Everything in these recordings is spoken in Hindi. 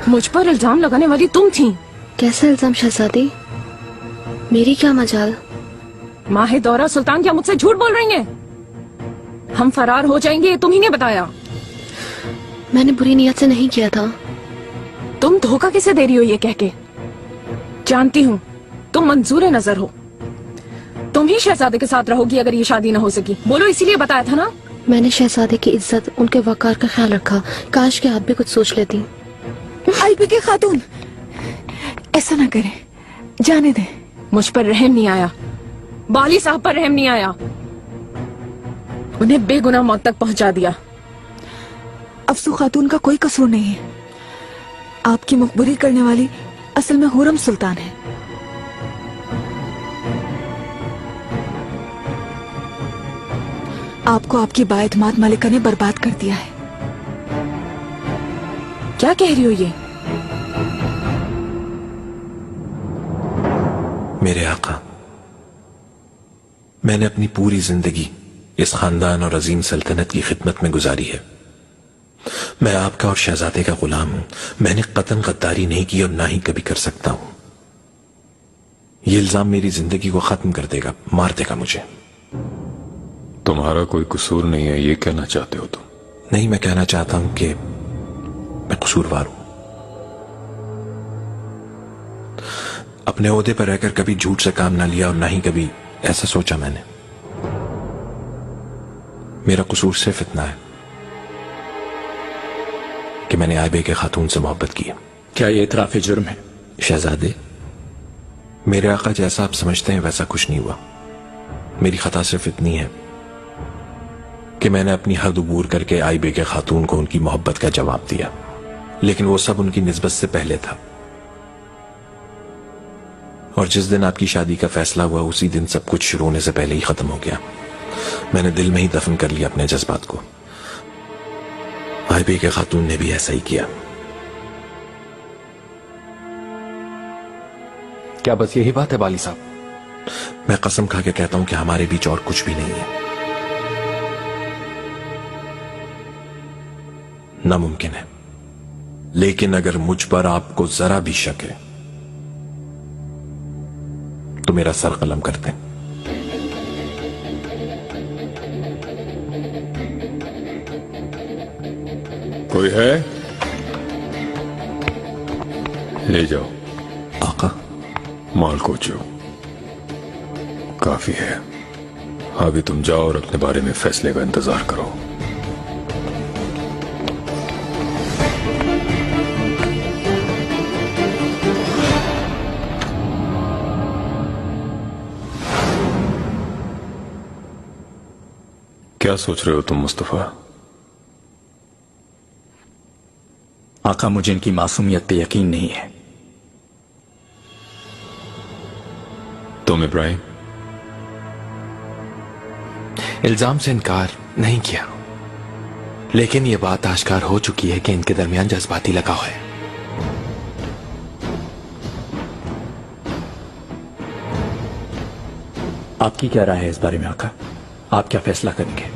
मुझ पर इल्जाम लगाने वाली तुम थी। कैसा इल्जाम शहजादी? मेरी क्या मजाल? माहे दौरा सुल्तान क्या मुझसे झूठ बोल रही हैं? हम फरार हो जाएंगे ये तुम्ही ने बताया। मैंने बुरी नियत से नहीं किया था। तुम धोखा किसे दे रही हो ये कह के? जानती हूँ तुम मंजूर नजर हो। तुम ही शहजादे के साथ रहोगी अगर ये शादी ना हो सकी। बोलो इसीलिए बताया था ना। मैंने शहजादे की इज्जत, उनके वकार का ख्याल रखा। काश कि आप भी कुछ सोच लेती। आईबी के खातून, ऐसा ना करें, जाने दें। मुझ पर रहम नहीं आया, बाली साहब पर रहम नहीं आया। उन्हें बेगुनाह मौत तक पहुंचा दिया। अफसू खातून का कोई कसूर नहीं है। आपकी मुखबरी करने वाली असल में हुरम सुल्तान है। आपको आपकी बाएतमाद मलिका ने बर्बाद कर दिया है। क्या कह रही हो ये? मेरे आका, मैंने अपनी पूरी जिंदगी इस खानदान और अजीम सल्तनत की खिदमत में गुजारी है। मैं आपका और शहजादे का गुलाम हूं। मैंने कतन गद्दारी नहीं की और ना ही कभी कर सकता हूं। यह इल्जाम मेरी जिंदगी को खत्म कर देगा, मार देगा मुझे। तुम्हारा कोई कसूर नहीं है, ये कहना चाहते हो तुम? नहीं, मैं कहना चाहता हूं कि मैं कसूरवार हूं। अपने ओहदे पर रहकर कभी झूठ से काम ना लिया और ना ही कभी ऐसा सोचा मैंने। मेरा कसूर सिर्फ इतना है कि मैंने आयबे के खातून से मोहब्बत की है। क्या ये इतराफ जुर्म है? शहजादे, मेरे आका जैसा आप समझते हैं वैसा कुछ नहीं हुआ। मेरी खता सिर्फ इतनी है कि मैंने अपनी हद अबूर करके आयबे के खातून को उनकी मोहब्बत का जवाब दिया, लेकिन वो सब उनकी निस्बत से पहले था। और जिस दिन आपकी शादी का फैसला हुआ उसी दिन सब कुछ शुरू होने से पहले ही खत्म हो गया। मैंने दिल में ही दफन कर लिया अपने जज्बात को। आयबे के खातून ने भी ऐसा ही किया। क्या बस यही बात है बाली साहब? मैं कसम खा के कहता हूं कि हमारे बीच और कुछ भी नहीं है। नामुमकिन है, लेकिन अगर मुझ पर आपको जरा भी शक है तो मेरा सर कलम कर दें। कोई है? ले जाओ। आका, माल कोचो, काफी है। अभी तुम जाओ और अपने बारे में फैसले का इंतजार करो। क्या सोच रहे हो तुम मुस्तफा? आका, मुझे इनकी मासूमियत पे यकीन नहीं है। तुम इब्राहिम? इल्जाम से इनकार नहीं किया, लेकिन यह बात आश्कार हो चुकी है कि इनके दरमियान जज्बाती लगाव है। आपकी क्या राय है इस बारे में आका? आप क्या फैसला करेंगे?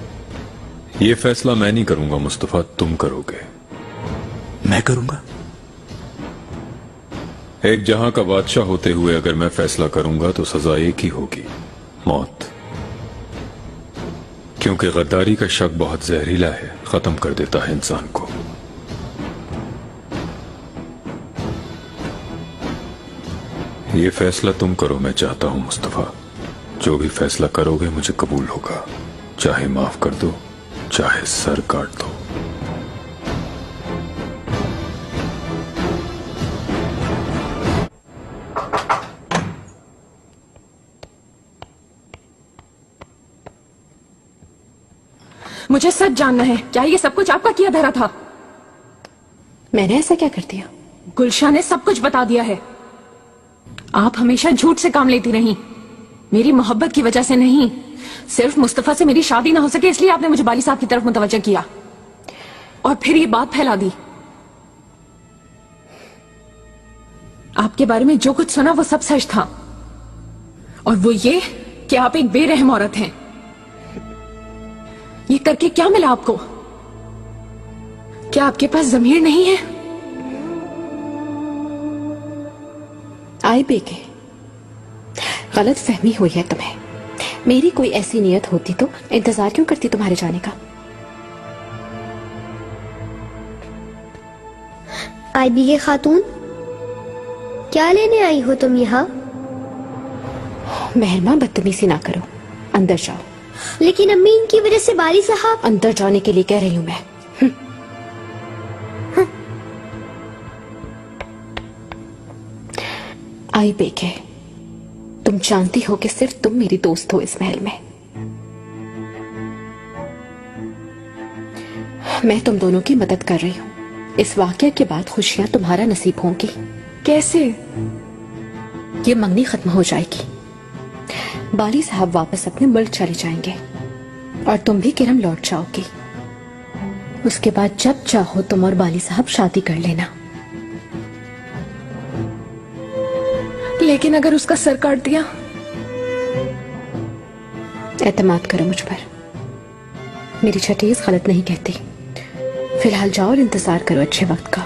यह फैसला मैं नहीं करूंगा मुस्तफा, तुम करोगे। मैं करूंगा? एक जहां का बादशाह होते हुए अगर मैं फैसला करूंगा तो सजा एक ही होगी, मौत। क्योंकि गद्दारी का शक बहुत जहरीला है, खत्म कर देता है इंसान को। यह फैसला तुम करो, मैं चाहता हूं मुस्तफा। जो भी फैसला करोगे मुझे कबूल होगा, चाहे माफ कर दो चाहे सर काट दो। मुझे सच जानना है, क्या ये सब कुछ आपका किया धरा था? मैंने ऐसा क्या कर दिया? गुलशा ने सब कुछ बता दिया है। आप हमेशा झूठ से काम लेती रही, मेरी मोहब्बत की वजह से नहीं। सिर्फ मुस्तफा से मेरी शादी ना हो सके इसलिए आपने मुझे बाली साहब की तरफ मुतवज्जह किया और फिर ये बात फैला दी। आपके बारे में जो कुछ सुना वो सब सच था, और वो ये कि आप एक बेरहम औरत हैं। ये करके क्या मिला आपको? क्या आपके पास ज़मीर नहीं है? आई बेके, गलत फहमी हुई है तुम्हें। मेरी कोई ऐसी नियत होती तो इंतजार क्यों करती तुम्हारे जाने का? आई बेके खातून, क्या लेने आई हो तुम यहाँ? मेहरमा बदतमीजी ना करो, अंदर जाओ। लेकिन अम्मी, इनकी वजह से बाली साहब। अंदर जाने के लिए कह रही हूं मैं। आई बेके, तुम जानती हो कि सिर्फ तुम मेरी दोस्त हो इस महल में। मैं तुम दोनों की मदद कर रही हूं। इस वाकये के बाद खुशियां तुम्हारा नसीब होंगी। कैसे? ये मंगनी खत्म हो जाएगी, बाली साहब वापस अपने मुल्क चले जाएंगे और तुम भी किरम लौट जाओगी। उसके बाद जब चाहो तुम और बाली साहब शादी कर लेना। लेकिन अगर उसका सर काट दिया? एतमाद करो मुझ पर, मेरी छठीस गलत नहीं कहती। फिलहाल जाओ और इंतजार करो अच्छे वक्त का।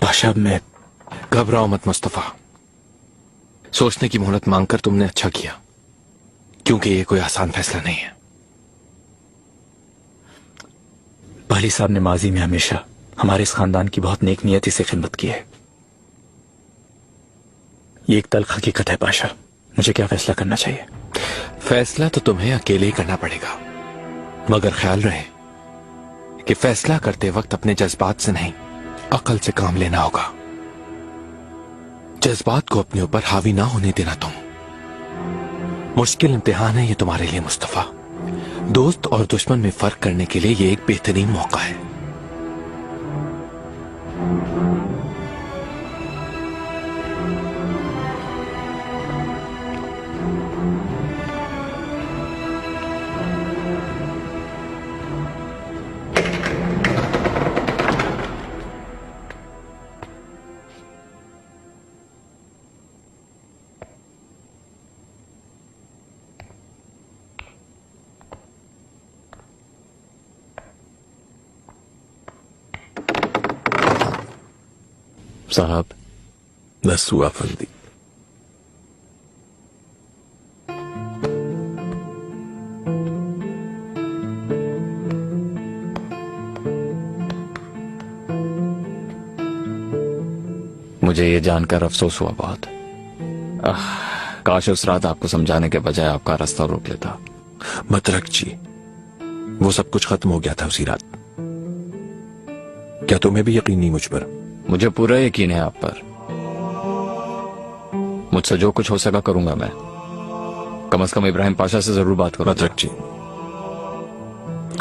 बादशाह, मैं घबराओ मत मुस्तफा। सोचने की मोहलत मांगकर तुमने अच्छा किया, क्योंकि ये कोई आसान फैसला नहीं है। बाली साहब ने माजी में हमेशा हमारे इस खानदान की बहुत नेक नियति से खिदमत की है। ये एक तल्ख हकीकत है बादशाह, मुझे क्या फैसला करना चाहिए? फैसला तो तुम्हें अकेले ही करना पड़ेगा, मगर ख्याल रहे कि फैसला करते वक्त अपने जज्बात से नहीं, अकल से काम लेना होगा। जज्बात को अपने ऊपर हावी ना होने देना तुम। मुश्किल इम्तिहान है ये तुम्हारे लिए मुस्तफा। दोस्त और दुश्मन में फर्क करने के लिए ये एक बेहतरीन मौका है। साहब, बस हुआ फंदी। मुझे ये जानकर अफसोस हुआ बहुत। काश उस रात आपको समझाने के बजाय आपका रास्ता रोक लेता। मतरक जी, वो सब कुछ खत्म हो गया था उसी रात। क्या तुम्हें भी यकीन नहीं मुझ पर? मुझे पूरा यकीन है आप पर। मुझसे जो कुछ हो सका करूंगा मैं। कम से कम इब्राहिम पाशा से जरूर बात करो। मतरक जी,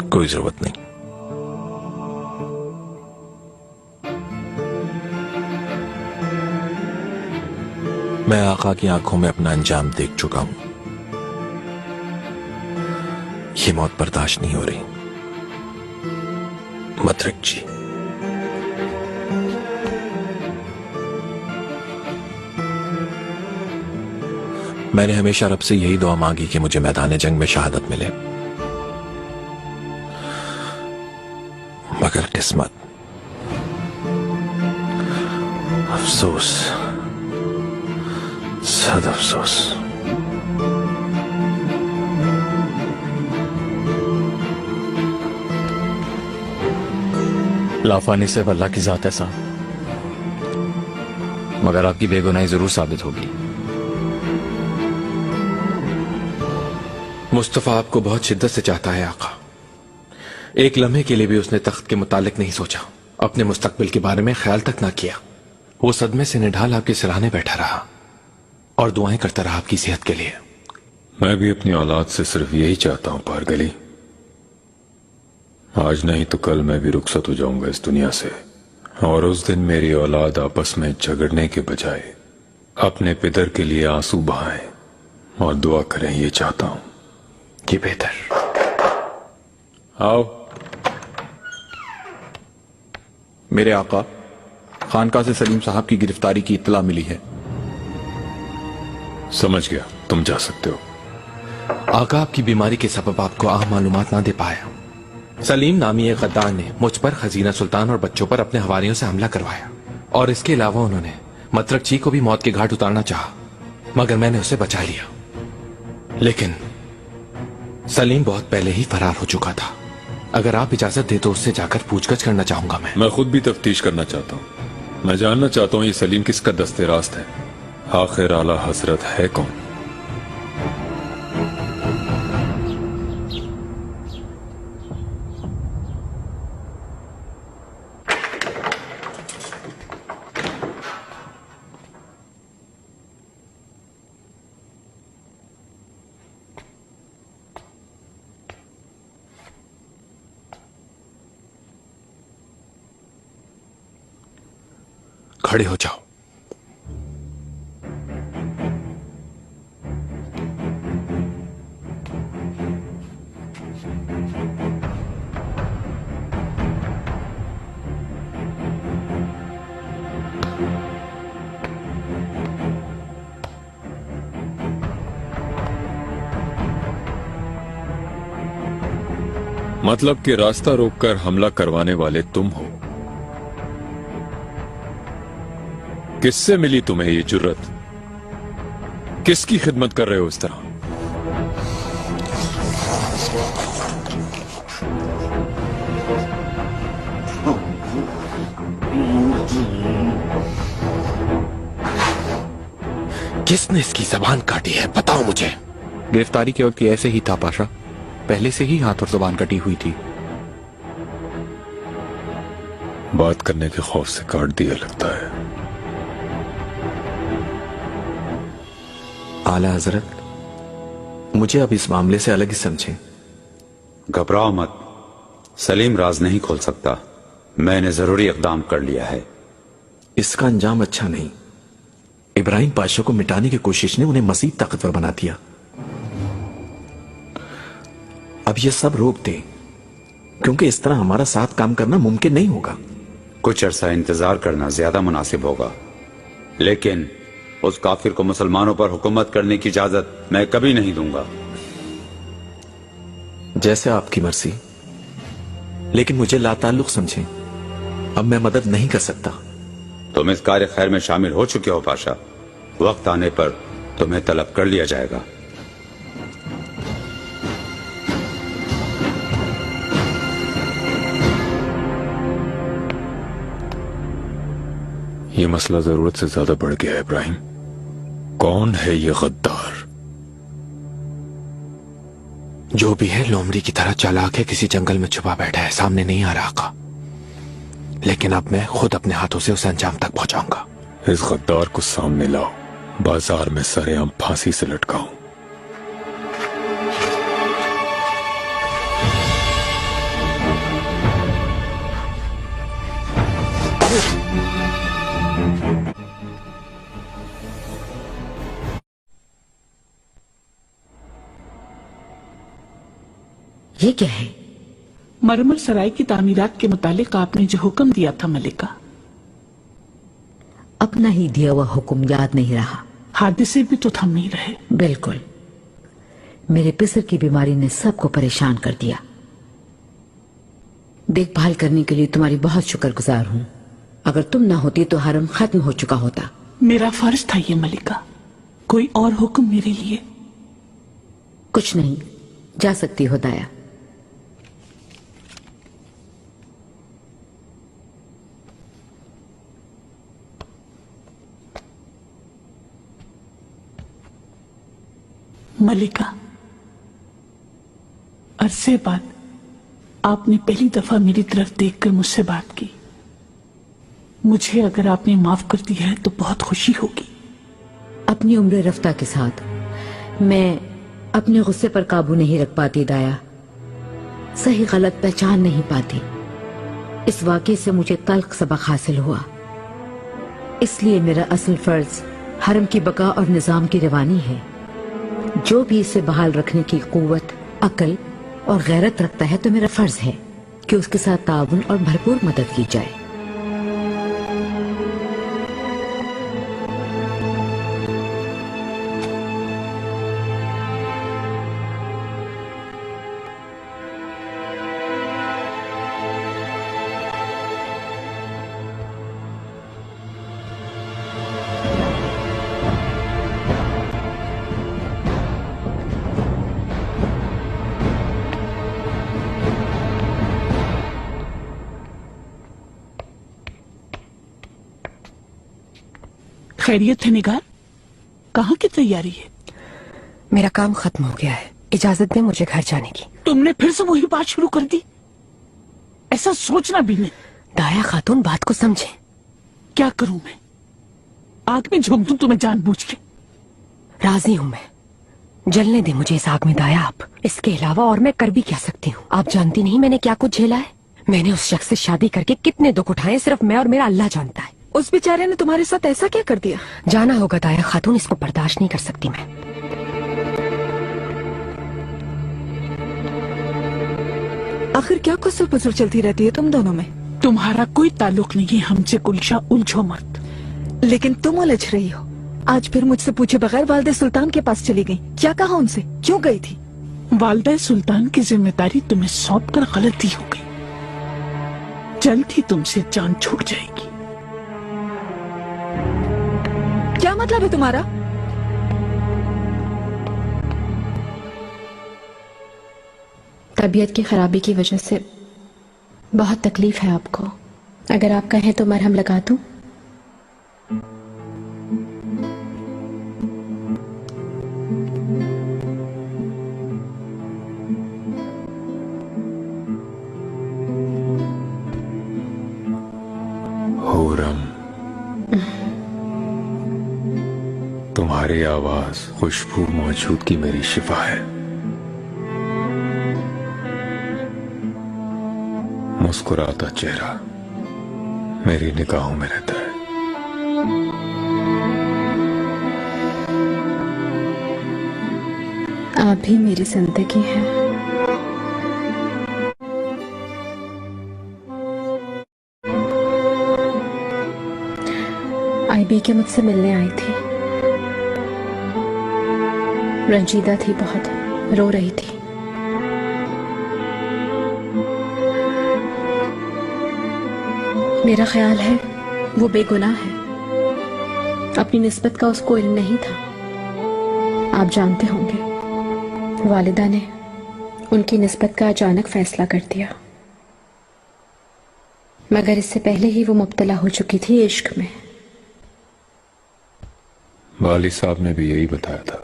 कोई जरूरत नहीं। मैं आका की आंखों में अपना अंजाम देख चुका हूं। ये मौत बर्दाश्त नहीं हो रही। मतरक जी, मैंने हमेशा रब से यही दुआ मांगी कि मुझे मैदान जंग में शहादत मिले, मगर किस्मत, अफसोस, सद अफसोस। लाफानी से अल्लाह की जात है साहब, मगर आपकी बेगुनाही जरूर साबित होगी। मुस्तफा आपको बहुत शिद्दत से चाहता है आका। एक लम्हे के लिए भी उसने तख्त के मुतालिक नहीं सोचा, अपने मुस्तकबिल के बारे में ख्याल तक ना किया। वो सदमे से निढाल आपके सिरहाने बैठा रहा और दुआएं करता रहा आपकी सेहत के लिए। मैं भी अपनी औलाद से सिर्फ यही चाहता हूं पारगली। आज नहीं तो कल मैं भी रुखसत हो जाऊंगा इस दुनिया से, और उस दिन मेरी औलाद आपस में झगड़ने के बजाय अपने पितर के लिए आंसू बहाएं और दुआ करें, ये चाहता हूं। ये बेहतर। आओ। मेरे आका, खानका से सलीम साहब की गिरफ्तारी की इत्तला मिली है। समझ गया, तुम जा सकते हो। आका आपकी बीमारी के सबब आपको आम मालूमात ना दे पाया। सलीम नामी एक गद्दार ने मुझ पर, खजीना सुल्तान और बच्चों पर अपने हवारियों से हमला करवाया और इसके अलावा उन्होंने मतरकची को भी मौत के घाट उतारना चाहा, मगर मैंने उसे बचा लिया। लेकिन सलीम बहुत पहले ही फरार हो चुका था। अगर आप इजाजत दे तो उससे जाकर पूछगछ करना चाहूंगा। मैं खुद भी तफ्तीश करना चाहता हूँ। मैं जानना चाहता हूँ ये सलीम किसका दस्ते रास्त है। आखिर आला हजरत है कौन? खड़े हो जाओ। मतलब कि रास्ता रोककर हमला करवाने वाले तुम हो। किससे मिली तुम्हें ये जुर्रत? किसकी खिदमत कर रहे हो इस तरह? किसने इसकी जबान काटी है, बताओ मुझे। गिरफ्तारी के वक्त ये ऐसे ही था पाशा, पहले से ही हाथ और जुबान कटी हुई थी। बात करने के खौफ से काट दिया लगता है। आला हजरत, मुझे अब इस मामले से अलग ही समझें। घबराओ मत, सलीम राज नहीं खोल सकता। मैंने जरूरी इकदाम कर लिया है। इसका अंजाम अच्छा नहीं। इब्राहिम पाशा को मिटाने की कोशिश ने उन्हें मजीद ताकतवर बना दिया। अब ये सब रोक दे, क्योंकि इस तरह हमारा साथ काम करना मुमकिन नहीं होगा। कुछ अरसा इंतजार करना ज्यादा मुनासिब होगा, लेकिन उस काफिर को मुसलमानों पर हुकूमत करने की इजाजत मैं कभी नहीं दूंगा। जैसे आपकी मर्जी, लेकिन मुझे लाताल्लुक समझें। अब मैं मदद नहीं कर सकता। तुम इस कार्य खैर में शामिल हो चुके हो पाशा। वक्त आने पर तुम्हें तलब कर लिया जाएगा। ये मसला जरूरत से ज्यादा बढ़ गया है इब्राहिम। कौन है ये गद्दार? जो भी है लोमड़ी की तरह चालाक है, किसी जंगल में छुपा बैठा है, सामने नहीं आ रहा का। लेकिन अब मैं खुद अपने हाथों से उसे अंजाम तक पहुंचाऊंगा। इस गद्दार को सामने लाओ, बाजार में सरेआम फांसी से लटकाऊं। ये क्या है? मरमर सराय की तामीरात के मुतालिक आपने जो हुक्म दिया था मलिका। अपना ही दिया हुआ हुक्म याद नहीं रहा। हादिसे भी तो थम नहीं रहे। बिल्कुल, मेरे पिसर की बीमारी ने सबको परेशान कर दिया। देखभाल करने के लिए तुम्हारी बहुत शुक्रगुजार हूँ। अगर तुम ना होती तो हरम खत्म हो चुका होता। मेरा फर्ज था ये मलिका। कोई और हुक्म मेरे लिए? कुछ नहीं, जा सकती हो दाया। मलिका, अरसे बाद आपने पहली दफा मेरी तरफ देखकर मुझसे बात की। मुझे अगर आपने माफ कर दिया है तो बहुत खुशी होगी। अपनी उम्र रफ्ता के साथ मैं अपने गुस्से पर काबू नहीं रख पाती दाया। सही गलत पहचान नहीं पाती। इस वाकये से मुझे तल्ख सबक हासिल हुआ। इसलिए मेरा असल फर्ज हरम की बका और निजाम की रवानी है। जो भी इसे बहाल रखने की कुव्वत, अकल और गैरत रखता है तो मेरा फर्ज है कि उसके साथ ताउन और भरपूर मदद की जाए। खैरियत है निगार? कहाँ की तैयारी है? मेरा काम खत्म हो गया है, इजाजत दें मुझे घर जाने की। तुमने फिर से वही बात शुरू कर दी? ऐसा सोचना भी नहीं। दाया खातून, बात को समझे। क्या करूं मैं? आग में झोंक दूं तुम्हें जानबूझ के? राजी हूं मैं, जलने दे मुझे इस आग में दाया आप। इसके अलावा और मैं कर भी क्या सकती हूँ? आप जानती नहीं मैंने क्या कुछ झेला है। मैंने उस शख्स से शादी करके कितने दुख उठाए, सिर्फ मैं और मेरा अल्लाह जानता है। उस बेचारे ने तुम्हारे साथ ऐसा क्या कर दिया? जाना होगा दाया खातून, इसको बर्दाश्त नहीं कर सकती मैं। आखिर क्या कुसर पुसर चलती रहती है तुम दोनों में? तुम्हारा कोई ताल्लुक नहीं है हमसे गुलशा, उलझो मत। लेकिन तुम उलझ रही हो। आज फिर मुझसे पूछे बगैर वालिद सुल्तान के पास चली गई। क्या कहा उनसे? क्यों गई थी? वालिदा सुल्तान की जिम्मेदारी तुम्हें सौंप कर गलती हो गई। जल्द ही तुमसे जान छूट जाएगी। क्या मतलब है तुम्हारा? तबीयत की खराबी की वजह से बहुत तकलीफ है आपको। अगर आप कहें तो मरहम लगा दूं? हुरम, तुम्हारी आवाज, खुशबू, मौजूदगी मेरी शिफा है। मुस्कुराता चेहरा मेरी निगाहों में रहता है। आप भी मेरी जिंदगी हैं। आईबी के मुझसे मिलने आई थी। रंजीदा थी, बहुत रो रही थी। मेरा ख्याल है वो बेगुनाह है। अपनी निस्बत का उसको इल्म नहीं था। आप जानते होंगे वालिदा ने उनकी निस्बत का अचानक फैसला कर दिया, मगर इससे पहले ही वो मुब्तला हो चुकी थी इश्क में। वाली साहब ने भी यही बताया था।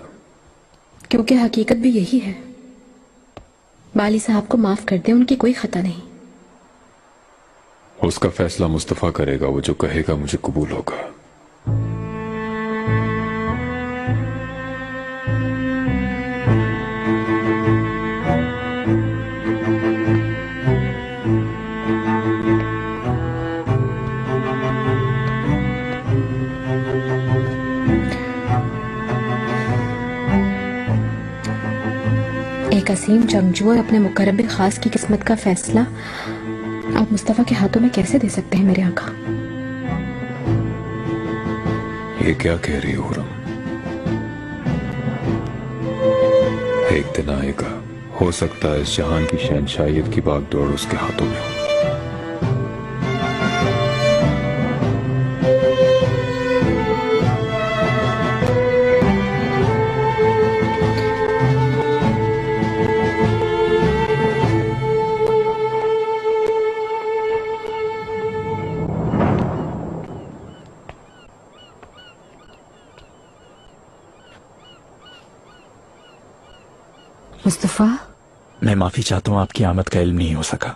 क्योंकि हकीकत भी यही है। वाली साहब को माफ कर दे, उनकी कोई खता नहीं। उसका फैसला मुस्तफा करेगा, वो जो कहेगा मुझे कबूल होगा। एक असीम जंगजू और अपने मुकर्रब खास की किस्मत का फैसला आप मुस्तफा के हाथों में कैसे दे सकते हैं मेरे आका? ये क्या कह रही हो रम? एक दिन आएगा, हो सकता है इस जहान की शहंशाहियत की बागडोर उसके हाथों में हो। मुस्तफा, मैं माफी चाहता हूँ, आपकी आमद का इल्म नहीं हो सका।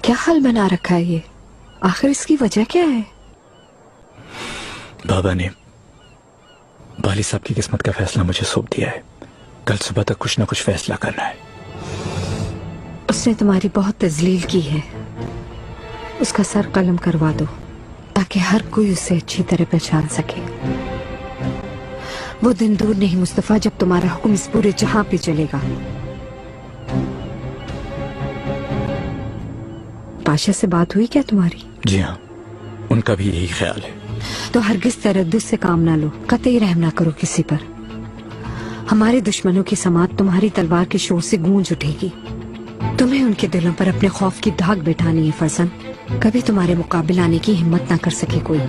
क्या हाल बना रखा है ये? आखिर इसकी वजह क्या है? बाबा ने वाली साहब की किस्मत का फैसला मुझे सौंप दिया है। कल सुबह तक कुछ ना कुछ फैसला करना है। उसने तुम्हारी बहुत तजलील की है। उसका सर कलम करवा दो ताकि हर कोई उसे अच्छी तरह पहचान सके। वो दिन दूर नहीं मुस्तफा जब तुम्हारा हुक्म इस पूरे जहां पे चलेगा। पाशा से बात हुई क्या तुम्हारी? जी हाँ, उनका भी यही ख्याल है। तो हरगिज तरद्दुद से काम ना लो, कतई रहम ना करो किसी पर। हमारे दुश्मनों की समात तुम्हारी तलवार के शोर से गूंज उठेगी। तुम्हें उनके दिलों पर अपने खौफ की दाग बैठानी है फरसन। कभी तुम्हारे मुकाबले आने की हिम्मत ना कर सके कोई।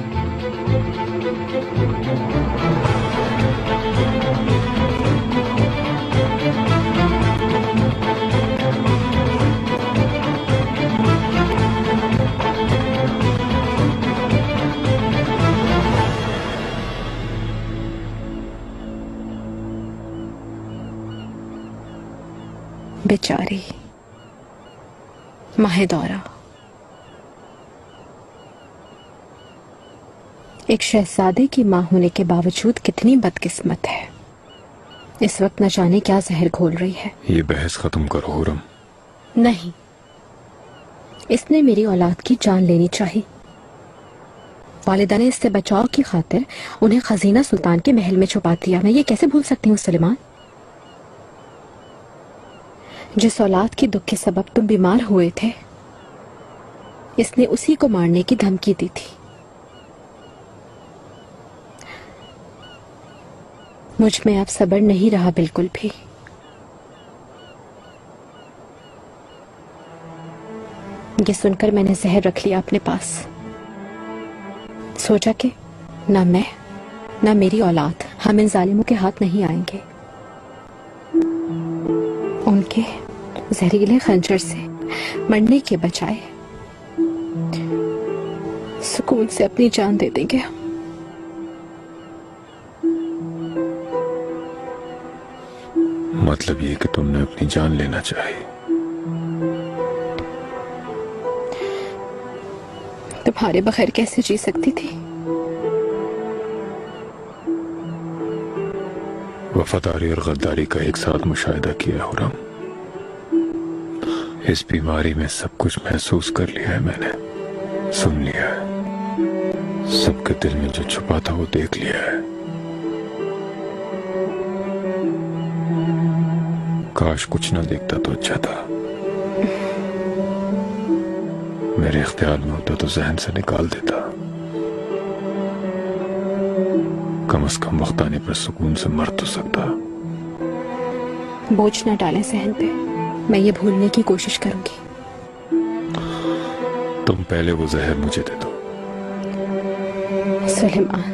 बेचारी माहेदौरा एक शहजादे की मां होने के बावजूद कितनी बदकिस्मत है। इस वक्त न जाने क्या जहर घोल रही है। ये बहस खत्म करो हुरम। नहीं, इसने मेरी औलाद की जान लेनी चाहिए। वालिदा ने इससे बचाव की खातिर उन्हें खजीना सुल्तान के महल में छुपा दिया। मैं ये कैसे भूल सकती हूँ सुलेमान? जिस औलाद की दुख के सबब तुम बीमार हुए थे, इसने उसी को मारने की धमकी दी थी। मुझ में अब सब्र नहीं रहा बिल्कुल भी। ये सुनकर मैंने जहर रख लिया अपने पास। सोचा कि ना मैं ना मेरी औलाद हम इन जालिमों के हाथ नहीं आएंगे। उनके जहरीले खंजर से मरने के बजाय सुकून से अपनी जान दे देंगे। मतलब ये कि तुमने अपनी जान लेना चाही। तुम्हारे बगैर कैसे जी सकती थी? वफादारी और गद्दारी का एक साथ मुशाहिदा किया हुरम। इस बीमारी में सब कुछ महसूस कर लिया है मैंने, सुन लिया है। सबके दिल में जो छुपा था वो देख लिया है। काश कुछ ना देखता तो अच्छा था। मेरे इख्तियार में होता तो जहन से निकाल देता। कम से कम वक्त आने पर सुकून से मर तो सकता। बोझ ना डालें सहन पे। मैं ये भूलने की कोशिश करूंगी। तुम पहले वो जहर मुझे दे दो। सुलेमान,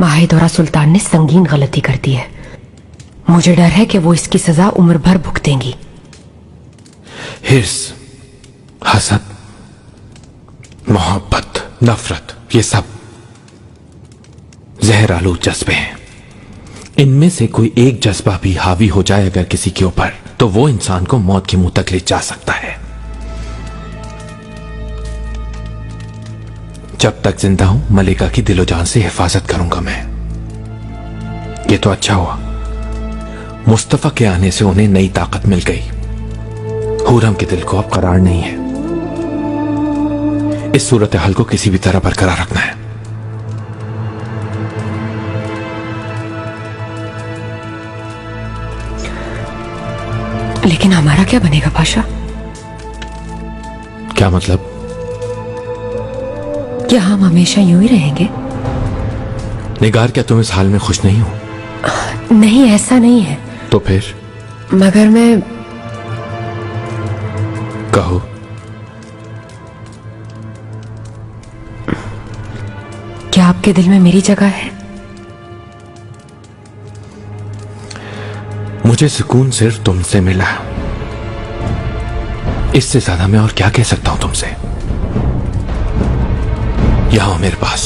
माहेदौरा सुल्तान ने संगीन गलती कर दी है। मुझे डर है कि वो इसकी सजा उम्र भर भुगतेंगी। हिर्स, हसद, मोहब्बत, नफरत, ये सब जहर आलू जज्बे हैं। इनमें से कोई एक जज्बा भी हावी हो जाए अगर किसी के ऊपर, तो वो इंसान को मौत के मुंह तक ले जा सकता है। जब तक जिंदा हूं मलिका की दिलो जान से हिफाजत करूंगा मैं। ये तो अच्छा हुआ, मुस्तफा के आने से उन्हें नई ताकत मिल गई। हुरम के दिल को अब करार नहीं है। इस सूरत हाल को किसी भी तरह बरकरार रखना है। लेकिन हमारा क्या बनेगा पाशा? क्या मतलब? क्या हम हमेशा यूं ही रहेंगे? निगार, क्या तुम इस हाल में खुश नहीं हो? नहीं, ऐसा नहीं है। तो फिर? मगर मैं कहो। क्या आपके दिल में मेरी जगह है? मुझे सुकून सिर्फ तुमसे मिला। इससे ज्यादा मैं और क्या कह सकता हूं तुमसे। यहां मेरे पास।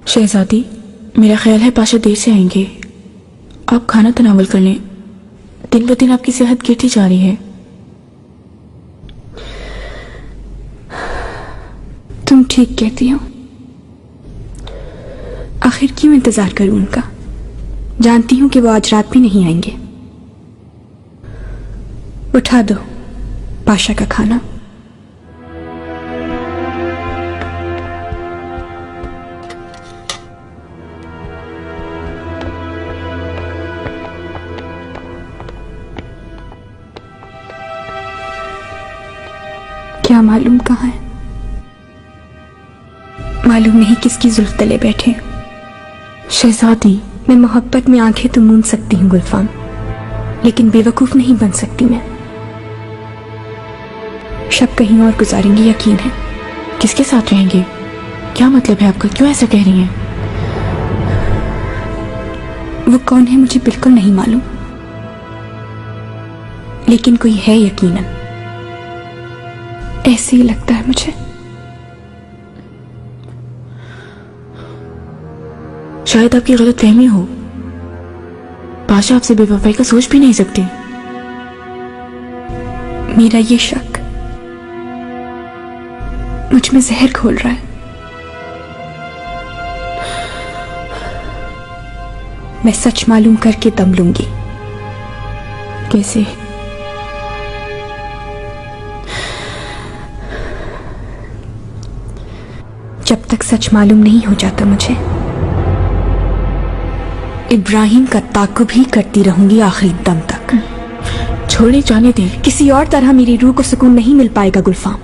शहजादी, मेरा ख्याल है पाशा देर से आएंगे। आप खाना तनावल कर लें। दिन ब दिन आपकी सेहत गिरती जा रही है। तुम ठीक कहती हो। आखिर क्यों इंतजार करूं उनका? जानती हूं कि वो आज रात भी नहीं आएंगे। उठा दो पाशा का खाना। क्या मालूम कहाँ है, मालूम नहीं किसकी जुल्फ तले बैठे। शहजादी, मैं मोहब्बत में आंखें तो मूंद सकती हूँ गुलफाम, लेकिन बेवकूफ नहीं बन सकती मैं। शब कहीं और गुजारेंगे यकीन है। किसके साथ रहेंगे? क्या मतलब है आपका? क्यों ऐसा कह रही हैं? वो कौन है मुझे बिल्कुल नहीं मालूम, लेकिन कोई है यकीनन। ऐसे ही लगता है मुझे। शायद आपकी गलत फहमी हो। पाशा आपसे बेवफाई का सोच भी नहीं सकती। मेरा ये शक मुझ में जहर घोल रहा है। मैं सच मालूम करके दम लूंगी। कैसे? जब तक सच मालूम नहीं हो जाता मुझे, इब्राहिम का ताक़ुब ही करती रहूंगी आखिरी दम तक। छोड़े जाने दें। किसी और तरह मेरी रूह को सुकून नहीं मिल पाएगा गुलफाम।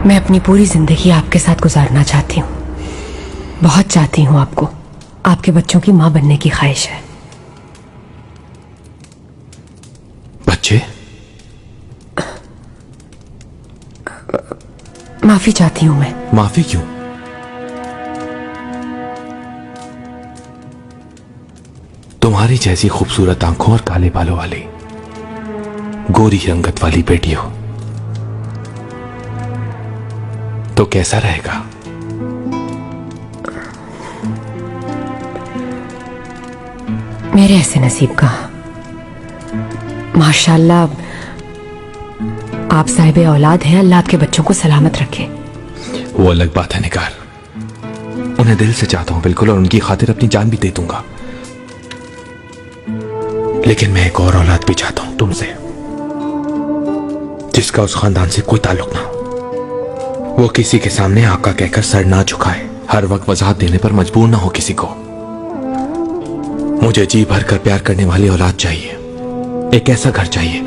मैं अपनी पूरी जिंदगी आपके साथ गुजारना चाहती हूँ, बहुत चाहती हूँ आपको। आपके बच्चों की माँ बनने की ख्वाहिश है। बच्चे? माफी चाहती हूँ मैं। माफी क्यों? तुम्हारी जैसी खूबसूरत आंखों और काले बालों वाली गोरी रंगत वाली बेटी हो तो कैसा रहेगा? मेरे ऐसे नसीब का। माशाल्लाह आप साहिब औलाद हैं। अल्लाह आपके बच्चों को सलामत रखे। वो अलग बात है निगार, उन्हें दिल से चाहता हूं बिल्कुल, और उनकी खातिर अपनी जान भी दे दूंगा। लेकिन मैं एक और औलाद भी चाहता हूं तुमसे, जिसका उस खानदान से कोई ताल्लुक ना हो। वो किसी के सामने आका कहकर सर ना झुकाए, हर वक्त वजाहत देने पर मजबूर ना हो किसी को। मुझे जी भर कर प्यार करने वाली औलाद चाहिए, एक ऐसा घर चाहिए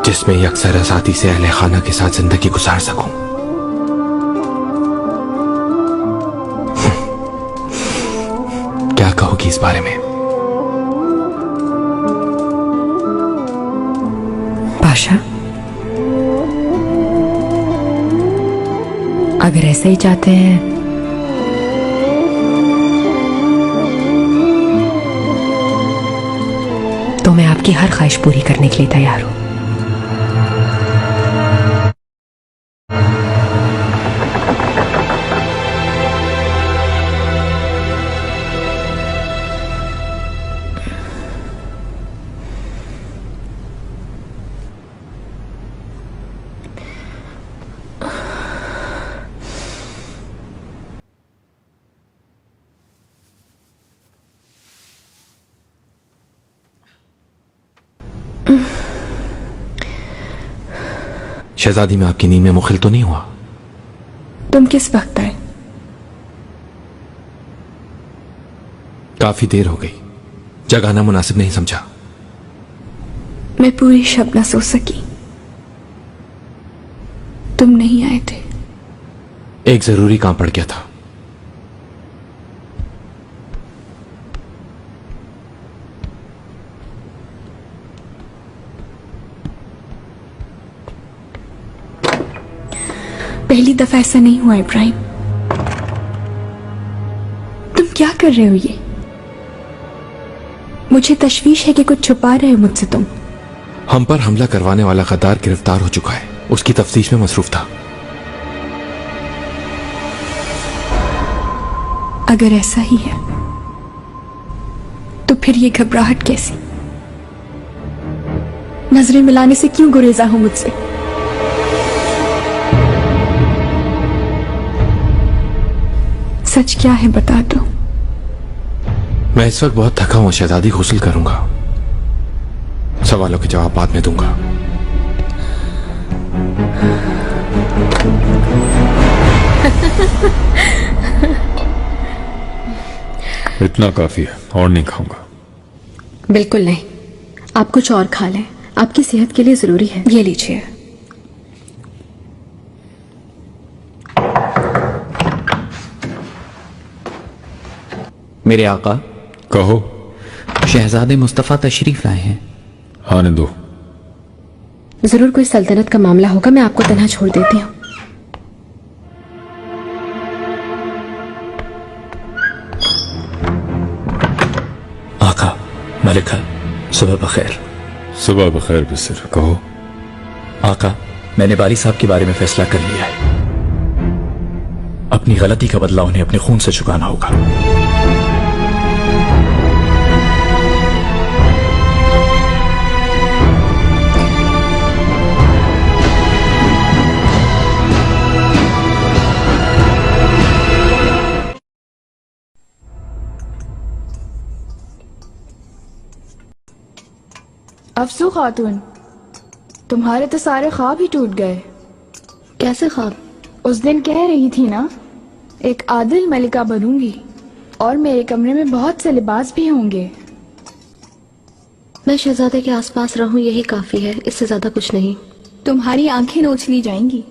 जिसमें यकसर आजादी से अहले खाना के साथ जिंदगी गुजार सकूं। क्या कहोगी इस बारे में? पाशा, अगर ऐसा ही चाहते हैं तो मैं आपकी हर ख्वाहिश पूरी करने के लिए तैयार हूं। शहजादी, मैं आपकी नींद में मुखिल तो नहीं हुआ? तुम किस वक्त आए? काफी देर हो गई, जगाना मुनासिब नहीं समझा। मैं पूरी शब न सो सकी, तुम नहीं आए थे। एक जरूरी काम पड़ गया था। पहली दफा ऐसा नहीं हुआ इब्राहिम। तुम क्या कर रहे हो ये? मुझे तशवीश है कि कुछ छुपा रहे हो मुझसे तुम। हम पर हमला करवाने वाला गद्दार गिरफ्तार हो चुका है, उसकी तफ्तीश में मसरूफ था। अगर ऐसा ही है तो फिर ये घबराहट कैसी? नजरें मिलाने से क्यों गुरेजा हो मुझसे? सच क्या है बता दो। मैं इस वक्त बहुत थका हूं शहजादी, गुस्ल करूंगा। सवालों के जवाब बाद में दूंगा। इतना काफी है, और नहीं खाऊंगा। बिल्कुल नहीं, आप कुछ और खा लें, आपकी सेहत के लिए जरूरी है। ये लीजिए। मेरे आका। कहो। शहजादे मुस्तफा तशरीफ लाए हैं। आने दो। जरूर कोई सल्तनत का मामला होगा, मैं आपको तन्हा छोड़ देती हूँ। आका, मलिका, सुबह बखैर। सुबह बखैर बिसर। कहो। आका, मैंने बारी साहब के बारे में फैसला कर लिया है। अपनी गलती का बदला उन्हें अपने खून से चुकाना होगा। अफसू खातून, तुम्हारे तो सारे ख्वाब ही टूट गए। कैसे ख्वाब? उस दिन कह रही थी ना, एक आदिल मलिका बनूंगी और मेरे कमरे में बहुत से लिबास भी होंगे। मैं शहजादे के आसपास रहूं यही काफी है, इससे ज्यादा कुछ नहीं। तुम्हारी आंखें नोच ली जाएंगी।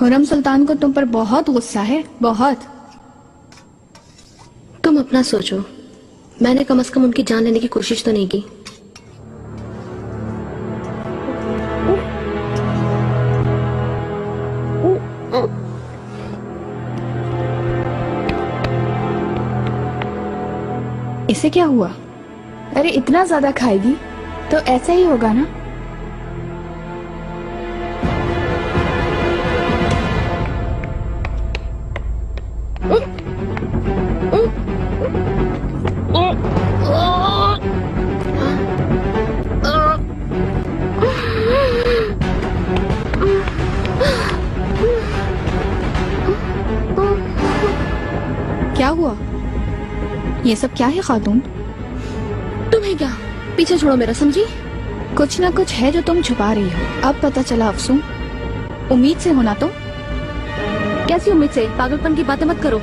हुरम सुल्तान को तुम पर बहुत गुस्सा है, बहुत। तुम अपना सोचो, मैंने कम से कम उनकी जान लेने की कोशिश तो नहीं की। इसे क्या हुआ? अरे इतना ज्यादा खाएगी तो ऐसा ही होगा ना। क्या हुआ? ये सब क्या है खातून? तुम्हें क्या? पीछे छोड़ो मेरा, समझी? कुछ ना कुछ है जो तुम छुपा रही हो। अब पता चला अफसू। उम्मीद से होना तो। कैसी उम्मीद से? पागलपन की बातें मत करो।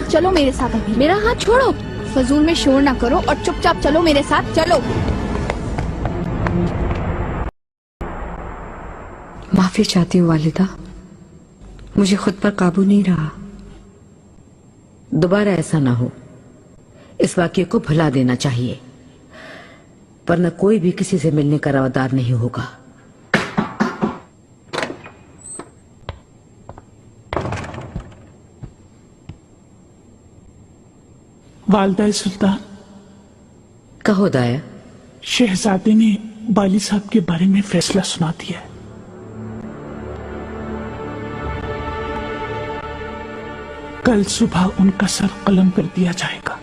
चलो मेरे साथ अभी। मेरा हाथ छोड़ो। फजूल में शोर ना करो और चुपचाप चलो मेरे साथ, चलो। माफी चाहती हूँ वालिदा, मुझे खुद पर काबू नहीं रहा। दोबारा ऐसा ना हो, इस वाक्य को भुला देना चाहिए, वरना कोई भी किसी से मिलने का रवादार नहीं होगा। वालदा सुल्तान। कहो दाया। शहजादे ने बाली साहब के बारे में फैसला सुना दिया है। कल सुबह उनका सर कलम कर दिया जाएगा।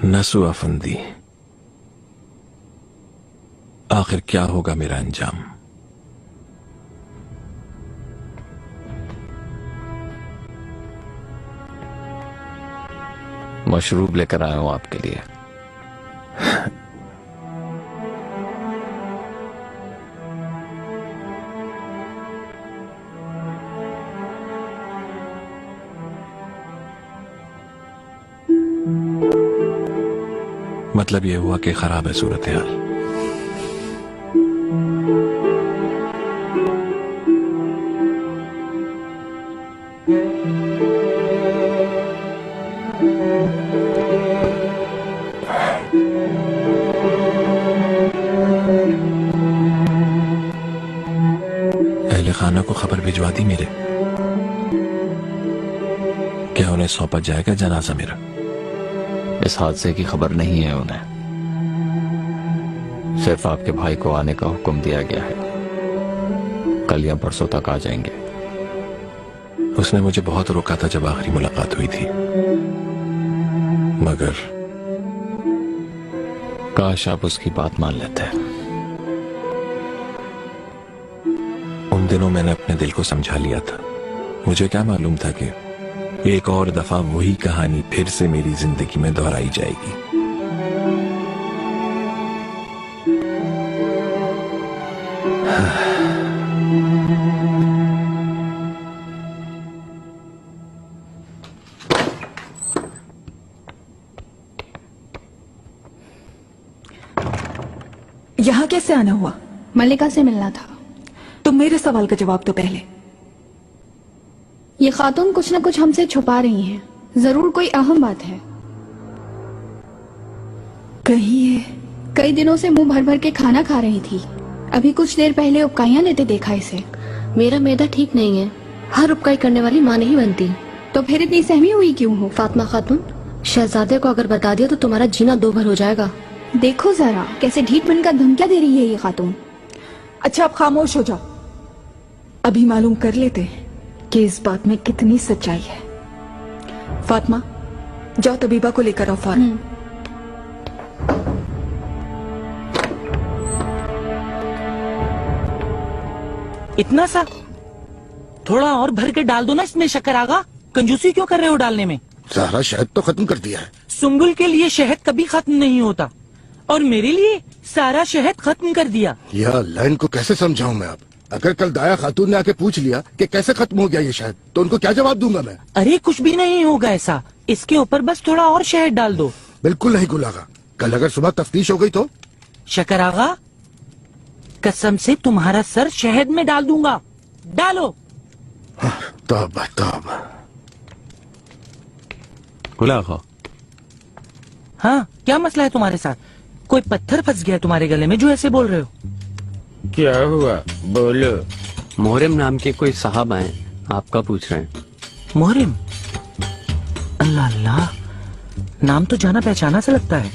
नसु अफंदी, आखिर क्या होगा मेरा अंजाम? मशरूब लेकर आया हूं आपके लिए। मतलब यह हुआ कि खराब है सूरत हाल। अहले खाना को खबर भिजवा दी मेरे? क्या उन्हें सौंपा जाएगा जनाजा मेरा? इस हादसे की खबर नहीं है उन्हें, सिर्फ आपके भाई को आने का हुक्म दिया गया है। कल या परसों तक आ जाएंगे। उसने मुझे बहुत रोका था जब आखिरी मुलाकात हुई थी, मगर काश आप उसकी बात मान लेते। उन दिनों मैंने अपने दिल को समझा लिया था। मुझे क्या मालूम था कि एक और दफा वही कहानी फिर से मेरी जिंदगी में दोहराई जाएगी। यहाँ कैसे आना हुआ? मल्लिका से मिलना था। तुम मेरे सवाल का जवाब दो पहले। ये खातून कुछ न कुछ हमसे छुपा रही हैं। जरूर कोई अहम बात है। कहीं ये कई दिनों से मुंह भर भर के खाना खा रही थी। अभी कुछ देर पहले उपकाइयां लेते देखा इसे। मेरा मैदा ठीक नहीं है, हर उपकाई करने वाली माँ नहीं बनती। तो फिर इतनी सहमी हुई क्यों हो? फातिमा खातून, शहजादे को अगर बता दिया तो तुम्हारा जीना दो भर हो जाएगा। देखो जरा कैसे ढीठ बनकर धमकियां दे रही है ये खातून। अच्छा आप खामोश हो जाओ, अभी मालूम कर लेते हैं कि इस बात में कितनी सच्चाई है। फातिमा जाओ तबीबा को लेकर आओ फौरन। इतना सा? थोड़ा और भर के डाल दो ना इसमें शक्कर आगा। कंजूसी क्यों कर रहे हो डालने में? सारा शहद तो खत्म कर दिया है। सुंबुल के लिए शहद कभी खत्म नहीं होता, और मेरे लिए सारा शहद खत्म कर दिया। यह लाइन को कैसे समझाऊं मैं अब? अगर कल दाया खातून ने आके पूछ लिया कि कैसे खत्म हो गया ये शहद, तो उनको क्या जवाब दूंगा मैं? अरे कुछ भी नहीं होगा ऐसा, इसके ऊपर बस थोड़ा और शहद डाल दो। बिल्कुल नहीं गुल आगा, कल अगर सुबह तफ्तीश हो गई तो? शक्कर आगा, कसम से तुम्हारा सर शहद में डाल दूंगा। डालो। तौबा तौबा। गुल आगा, हाँ क्या मसला है तुम्हारे साथ? कोई पत्थर फंस गया तुम्हारे गले में जो ऐसे बोल रहे हो? क्या हुआ बोलो। मोहरम नाम के कोई साहब आए, आपका पूछ रहे हैं। मोहरम? अल्लाह अल्लाह, नाम तो जाना पहचाना सा लगता है।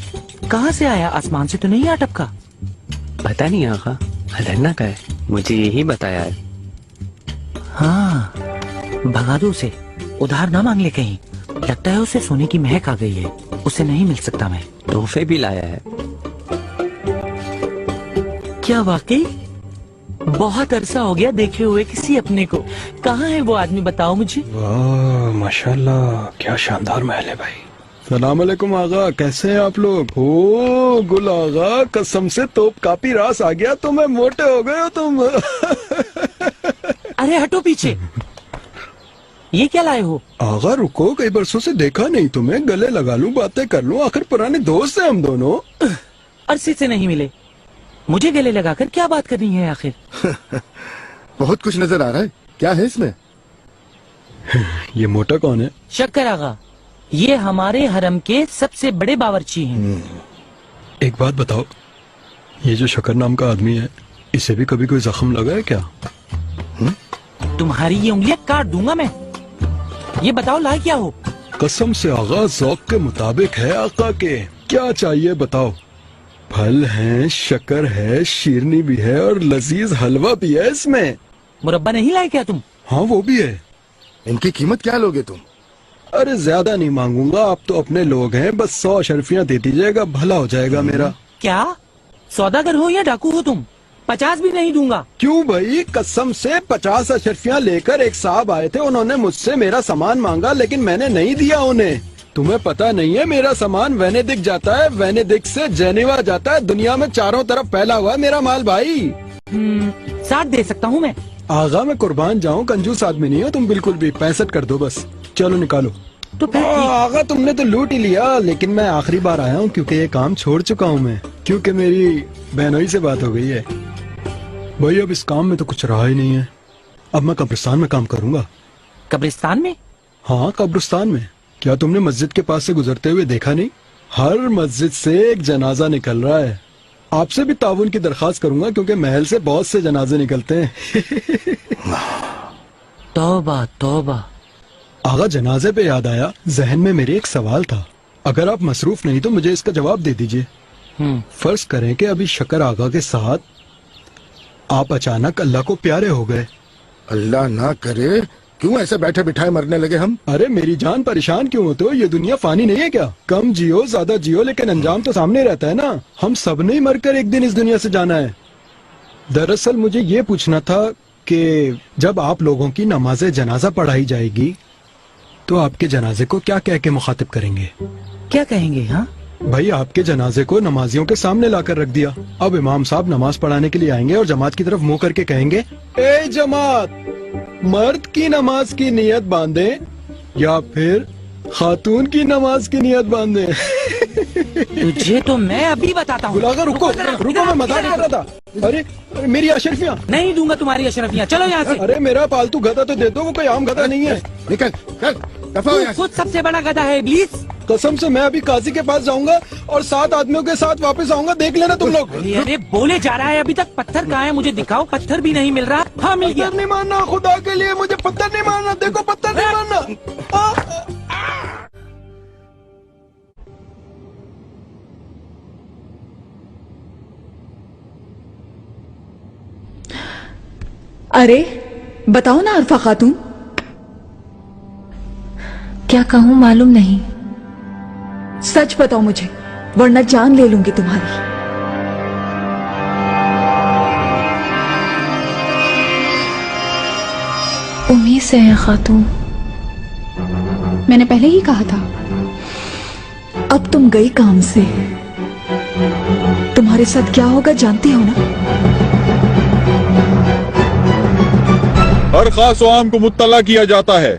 कहाँ से आया? आसमान से तो नहीं आ टपका? पता नहीं आगा, हलन्ना का है, मुझे यही बताया है। हाँ भगा दो उसे, उधार ना मांग ले कहीं। लगता है उसे सोने की महक आ गई है, उसे नहीं मिल सकता मैं। तोहफे भी लाया है। क्या वाकई? बहुत अरसा हो गया देखे हुए किसी अपने को। कहाँ है वो आदमी बताओ मुझे। वाह माशाल्लाह, क्या शानदार महल है भाई। सलाम अलैकुम आगा, कैसे हैं आप लोग? ओ गुल आगा, कसम से तोप कापी रास आ गया, तुम्हें मोटे हो गए हो तुम। अरे हटो पीछे, ये क्या लाए हो? आगा रुको, कई बरसों से देखा नहीं तुम्हें, गले लगा लूं, बातें कर लूं, आखिर पुराने दोस्त हैं हम दोनों। अरसे से नहीं मिले, मुझे गले लगाकर क्या बात करनी है आखिर? बहुत कुछ नजर आ रहा है, क्या है इसमें? ये मोटा कौन है? शक्कर आगा, ये हमारे हरम के सबसे बड़े बावर्ची हैं। एक बात बताओ, ये जो शक्कर नाम का आदमी है, इसे भी कभी कोई जख्म लगा है क्या? तुम्हारी ये उंगलियां काट दूंगा मैं। ये बताओ लाए क्या हो? कसम से आगा, ज़ौक़ के मुताबिक है आका के। क्या चाहिए बताओ? फल है, शक्कर है, शीरनी भी है और लजीज हलवा भी है इसमें। मुरब्बा नहीं लाए क्या तुम? हाँ वो भी है। इनकी कीमत क्या लोगे तुम? अरे ज्यादा नहीं मांगूंगा, आप तो अपने लोग हैं, बस 100 अशरफियाँ दे दीजिएगा, भला हो जाएगा मेरा। क्या सौदागर हो या डाकू हो तुम? 50 भी नहीं दूंगा। क्यों भाई, कसम से 50 अशरफियाँ लेकर एक साहब आए थे, उन्होंने मुझसे मेरा सामान मांगा, लेकिन मैंने नहीं दिया उन्हें। तुम्हें पता नहीं है, मेरा सामान वेनेडिक जाता है, वेनेडिक से जेनेवा जाता है, दुनिया में चारों तरफ फैला हुआ है मेरा माल भाई। 60 दे सकता हूँ मैं। आगा मैं कुर्बान जाऊँ, कंजूस आदमी नहीं हो तुम बिल्कुल भी। 65 कर दो बस, चलो निकालो। तो फिर आगा तुमने तो लूट ही लिया, लेकिन मैं आखिरी बार आया हूँ क्योंकि ये काम छोड़ चुका हूँ मैं, क्योंकि मेरी बहनोई से बात हो गई है। भाई अब इस काम में तो कुछ रहा ही नहीं है, अब मैं कब्रिस्तान में काम करूँगा। कब्रिस्तान में? हाँ कब्रिस्तान में। क्या तुमने मस्जिद के पास से गुजरते हुए देखा नहीं? हर मस्जिद से एक जनाजा निकल रहा है। आपसे भी ताउन की दरखास्त करूंगा क्योंकि महल से बहुत से जनाजे निकलते हैं। तौबा तौबा। आगा, जनाजे पे याद आया, जहन में मेरे एक सवाल था। अगर आप मसरूफ नहीं तो मुझे इसका जवाब दे दीजिए। फर्ज करें कि अभी शक्कर आगा के साथ आप अचानक अल्लाह को प्यारे हो गए। अल्लाह ना करे, क्यों ऐसे बैठे बिठाए मरने लगे हम? अरे मेरी जान, परेशान क्यों होते हो? ये दुनिया फानी नहीं है क्या? कम जियो ज्यादा जियो, लेकिन अंजाम तो सामने रहता है ना। हम सब ने मरकर एक दिन इस दुनिया से जाना है। दरअसल मुझे ये पूछना था कि जब आप लोगों की नमाज जनाजा पढ़ाई जाएगी तो आपके जनाजे को क्या कह के मुखातिब करेंगे? क्या कहेंगे? हाँ भाई, आपके जनाजे को नमाजियों के सामने लाकर रख दिया। अब इमाम साहब नमाज पढ़ाने के लिए आएंगे और जमात की तरफ मुंह करके कहेंगे, ए जमात, मर्द की नमाज की नियत बांधे या फिर खातून की नमाज की नियत बांधे। तुझे तो मैं अभी बताता हूँ। बुलाकर रुको रुको, मैं मजाक कर रहा था। अरे मेरी अशरफियाँ नहीं दूंगा तुम्हारी अशरफियाँ, चलो यहाँ से। अरे मेरा पालतू गधा तो दे दो, वो कोई आम गधा नहीं है। निकल चल, दफा हो यहाँ से। खुद सबसे बड़ा गधा है इब्लीस। कसम से मैं अभी काजी के पास जाऊंगा और 7 आदमियों के साथ वापस आऊंगा, देख लेना तुम लोग। अरे बोले जा रहा है, अभी तक पत्थर कहाँ है? मुझे दिखाओ, पत्थर भी नहीं मिल रहा। हाँ मिल गया। पत्थर नहीं मारना, खुदा के लिए मुझे पत्थर नहीं मारना। देखो पत्थर नहीं मारना। अरे बताओ ना अरफा खातून। क्या कहूँ मालूम नहीं। सच बताओ मुझे, वरना जान ले लूंगी तुम्हारी। उम्मीद से है खातून। मैंने पहले ही कहा था। अब तुम गई काम से, तुम्हारे साथ क्या होगा जानती हो ना? हर खास आम को मुत्तला किया जाता है।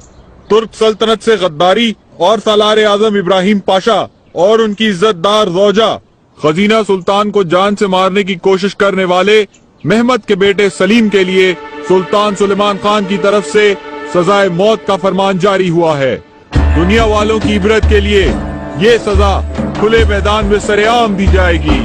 तुर्क सल्तनत से गद्दारी और सालार आजम इब्राहिम पाशा और उनकी इज्जतदार ज़ौजा खजीना सुल्तान को जान से मारने की कोशिश करने वाले महमद के बेटे सलीम के लिए सुल्तान सुलेमान खान की तरफ से सजाए मौत का फरमान जारी हुआ है। दुनिया वालों की इबरत के लिए ये सजा खुले मैदान में सरेआम दी जाएगी।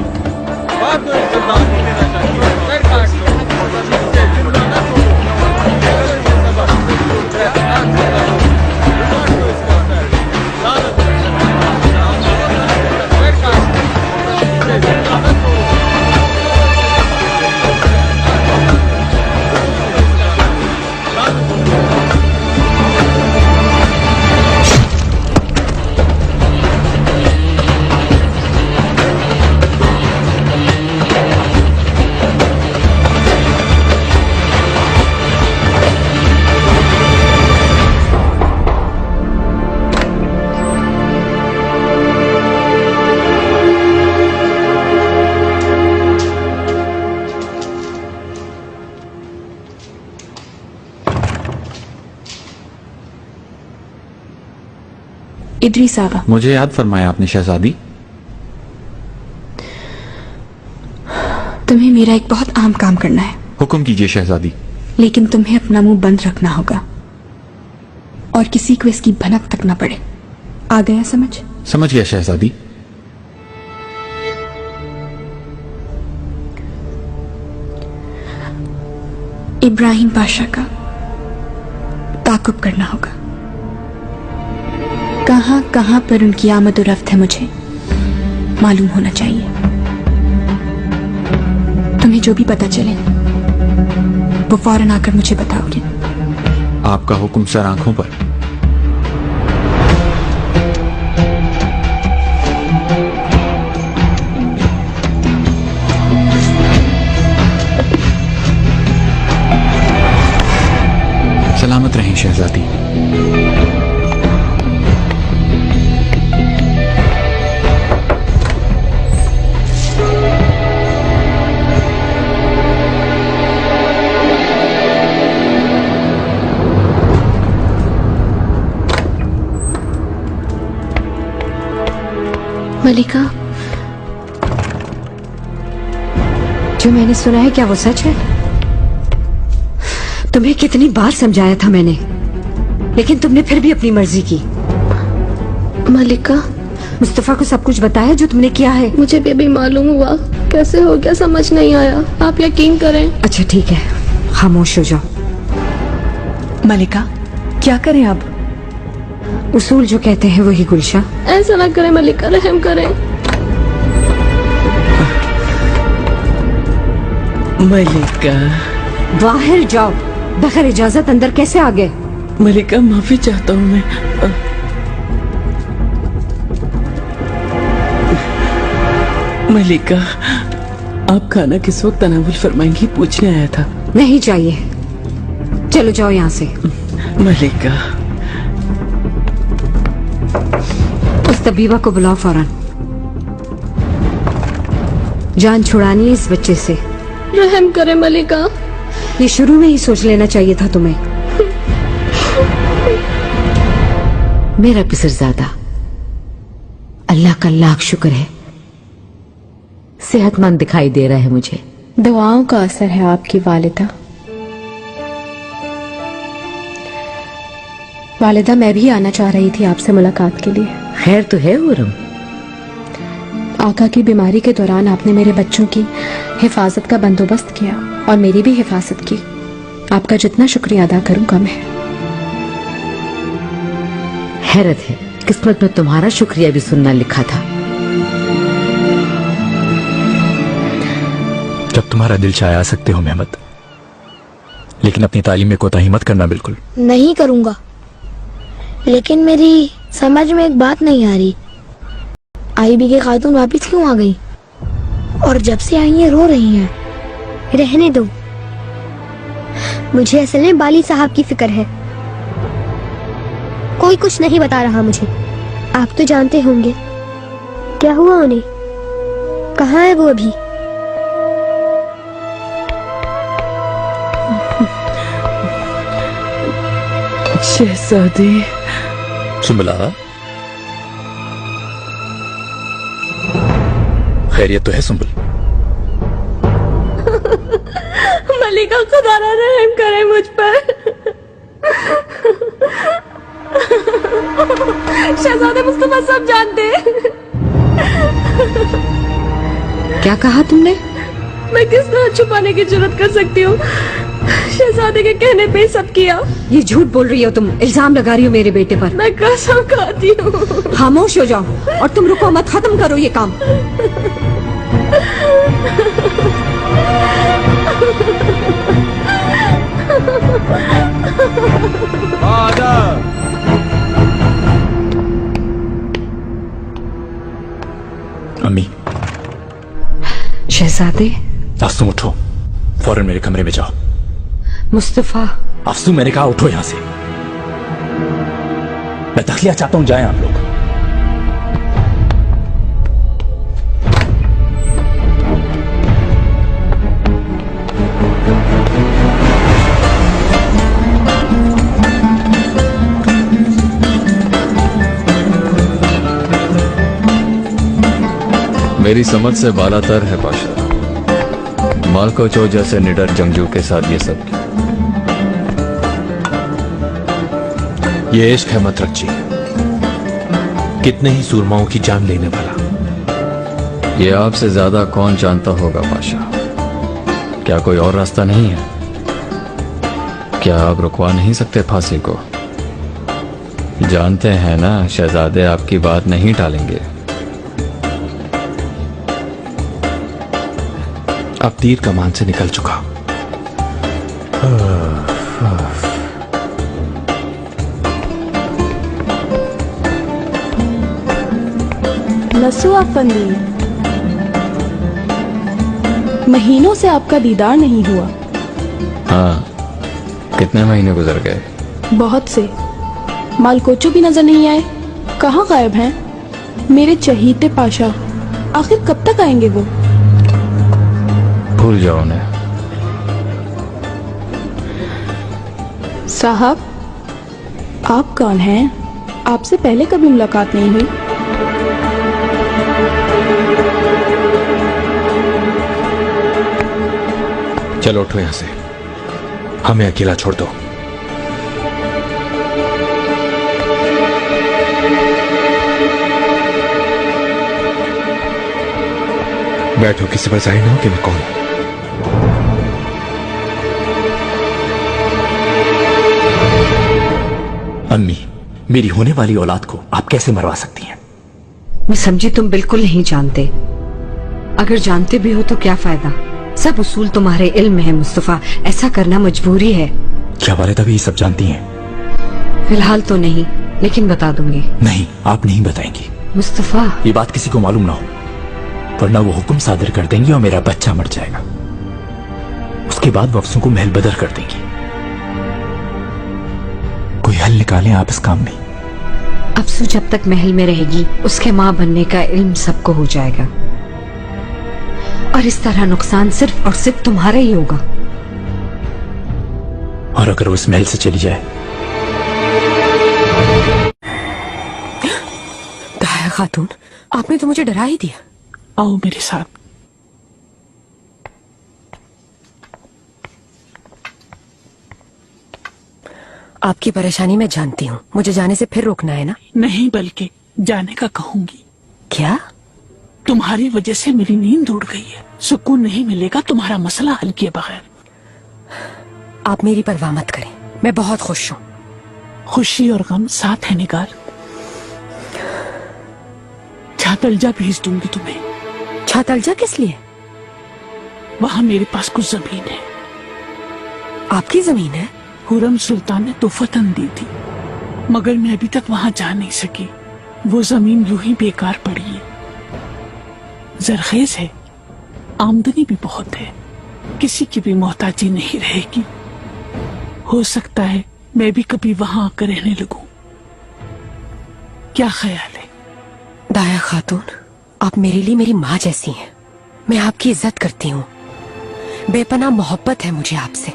इदरीस आगा, मुझे याद फरमाया आपने शहजादी। तुम्हें मेरा एक बहुत आम काम करना है। हुक्म कीजिए शहजादी। लेकिन तुम्हें अपना मुंह बंद रखना होगा और किसी को इसकी भनक तक ना पड़े। आ गया समझ? समझ गया शहजादी। इब्राहिम पाशा का ताकुब करना होगा। कहां कहां पर उनकी आमद और रफ्त है मुझे मालूम होना चाहिए। तुम्हें जो भी पता चले वो फौरन आकर मुझे बताओगे। आपका हुक्म सर आंखों पर। सलामत रहें शहजादी। मलिका, जो मैंने सुना है क्या वो सच है? तुम्हें कितनी बार समझाया था मैंने, लेकिन तुमने फिर भी अपनी मर्जी की। मलिका, मुस्तफा को सब कुछ बताया जो तुमने किया है? मुझे भी मालूम हुआ, कैसे हो गया समझ नहीं आया। आप यकीन करें। अच्छा ठीक है, खामोश हो जाओ। मलिका, क्या करें अब? उसूल जो कहते हैं वही गुलशा। ऐसा ना करें मलिका, रहम करें। मलिका, बाहर जाओ। बगैर इजाजत अंदर कैसे आ गए? मलिका माफी चाहता हूँ मैं। मलिका, आप खाना किस वक्त तनावुल फरमाएंगी पूछने आया था। नहीं चाहिए, चलो जाओ यहाँ से। मलिका, उस तबीबा को बुलाओ फौरन। जान छुड़ानी है इस बच्चे से। रहम करें मलिका। ये शुरू में ही सोच लेना चाहिए था तुम्हें। मेरा किसरज़ादा, अल्लाह का लाख शुक्र है, सेहतमंद दिखाई दे रहा है मुझे। दुआओं का असर है आपकी वालिदा। वालिदा, मैं भी आना चाह रही थी आपसे मुलाकात के लिए। खैर तो है उरम? आका की बीमारी के दौरान आपने मेरे बच्चों की हिफाजत का बंदोबस्त किया और मेरी भी हिफाजत की। आपका जितना शुक्रिया अदा करूं कम है। हैरत है, किस्मत में तुम्हारा शुक्रिया भी सुनना लिखा था। जब तुम्हारा दिल चाहे आ सकते हो मेहमत, लेकिन अपनी तालीम में कोताही मत करना। बिल्कुल नहीं करूंगा, लेकिन मेरी समझ में एक बात नहीं आ रही। आई बीगे खातून वापिस क्यों आ गई? और जब से आई है रो रही हैं। रहने दो, मुझे असल में बाली साहब की फिक्र है। कोई कुछ नहीं बता रहा मुझे। आप तो जानते होंगे। क्या हुआ उन्हें? कहाँ है वो अभी? शहजादी। सुंबला, खैरियत तो है सुंबल? मलिका, खुदा रहम करे मुझ पर। शहजादे मुस्तफा सब जानते। क्या कहा तुमने? मैं किस तरह छुपाने की जरूरत कर सकती हूँ? शहजादे के कहने पे सब किया। ये झूठ बोल रही हो तुम, इल्जाम लगा रही हो मेरे बेटे पर। मैं कसम खाती हूँ। खामोश हो जाओ और तुम रुको मत, खत्म करो ये काम। अम्मी। शहजादे। आंसू उठो, फौरन मेरे कमरे में जाओ। मुस्तफा। आंसू, मैंने कहा उठो यहां से। मैं तखलिया चाहता हूं, जाएं आप लोग। मेरी समझ से बालातर है पाशा। मालकोचो जैसे निडर जंगजू के साथ ये सब। ये इश्क है मतरक जी, कितने ही सूरमाओं की जान लेने वाला। ये आपसे ज्यादा कौन जानता होगा पाशा? क्या कोई और रास्ता नहीं है? क्या आप रुकवा नहीं सकते फांसी को? जानते हैं ना, शहजादे आपकी बात नहीं टालेंगे। अब तीर कमान से निकल चुका। नसु अफंदी, महीनों से आपका दीदार नहीं हुआ। हाँ, कितने महीने गुजर गए? बहुत से। मालकोचो भी नजर नहीं आए। कहाँ गायब हैं मेरे चहीते पाशा? आखिर कब तक आएंगे वो? भूल जाओ उन्हें। साहब, आप कौन हैं? आपसे पहले कभी मुलाकात नहीं हुई। चलो उठो यहां से, हमें अकेला छोड़ दो। बैठो, किसी पर जाहिर ना हो कि मैं कौन हूं। अम्मी, मेरी होने वाली औलाद को आप कैसे मरवा सकती हैं? मैं समझी तुम बिल्कुल नहीं जानते। अगर जानते भी हो तो क्या फायदा? सब उसूल तुम्हारे इल्म में है मुस्तफा, ऐसा करना मजबूरी है। क्या वालिदा भी ये सब जानती हैं? फिलहाल तो नहीं, लेकिन बता दूंगी। नहीं, आप नहीं बताएंगी। मुस्तफा, ये बात किसी को मालूम ना हो, वरना वो हुक्म सादर कर देंगी और मेरा बच्चा मर जाएगा। उसके बाद वो अफसों को महल बदर कर देंगी। कोई हल निकालें आप इस काम में। अफसू जब तक महल में रहेगी उसके माँ बनने का इल्म सबको हो जाएगा, और इस तरह नुकसान सिर्फ और सिर्फ तुम्हारा ही होगा। और अगर वो इस महल से चली जाए? दाया खातून, आपने तो मुझे डरा ही दिया। आओ मेरे साथ। आपकी परेशानी मैं जानती हूँ, मुझे जाने से फिर रोकना है ना? नहीं, बल्कि जाने का कहूंगी। क्या? तुम्हारी वजह से मेरी नींद उड़ गई है, सुकून नहीं मिलेगा तुम्हारा मसला हल किए बगैर। आप मेरी परवाह मत करें, मैं बहुत खुश हूँ। खुशी और गम साथ है निगार। छातलजा भेज दूंगी तुम्हें। छातलजा किस लिए? वहाँ मेरे पास कुछ जमीन है। आपकी जमीन है? हुरम सुल्तान ने तोहफतन दी थी, मगर मैं अभी तक वहां जा नहीं सकी। वो जमीन यूं ही बेकार पड़ी है। जरखेज है, आमदनी भी बहुत है, किसी की भी मोहताजी नहीं रहेगी। हो सकता है मैं भी कभी वहां आकर रहने लगूं। क्या ख्याल है? दाया खातून, आप मेरे लिए मेरी माँ जैसी हैं। मैं आपकी इज्जत करती हूँ, बेपनाह मोहब्बत है मुझे आपसे।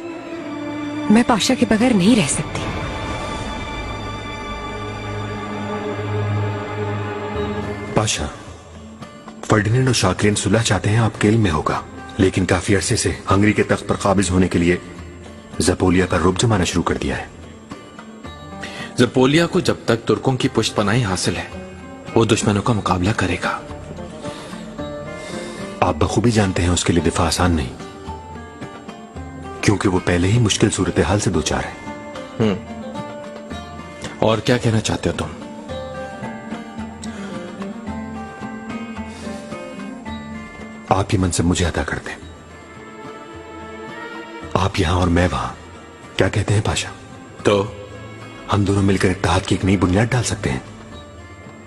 मैं पाशा के बगैर नहीं रह सकती। पाशा, फर्डिनेंड और शाकिरीन सुलह चाहते हैं, आपके इल्म में होगा, लेकिन काफी अरसे से हंगरी के तख्त पर काबिज होने के लिए जपोलिया पर रुब जमाना शुरू कर दिया है। जपोलिया को जब तक तुर्कों की पुष्टपनाही हासिल है, वो दुश्मनों का मुकाबला करेगा। आप बखूबी जानते हैं उसके लिए दिफा आसान नहीं, क्योंकि वो पहले ही मुश्किल सूरत हाल से दो चार है। और क्या कहना चाहते हो तुम? आप ये मनसब मुझे अदा कर दें। आप यहां और मैं वहां। क्या कहते हैं पाशा? तो हम दोनों मिलकर इत्तेहाद की एक नई बुनियाद डाल सकते हैं।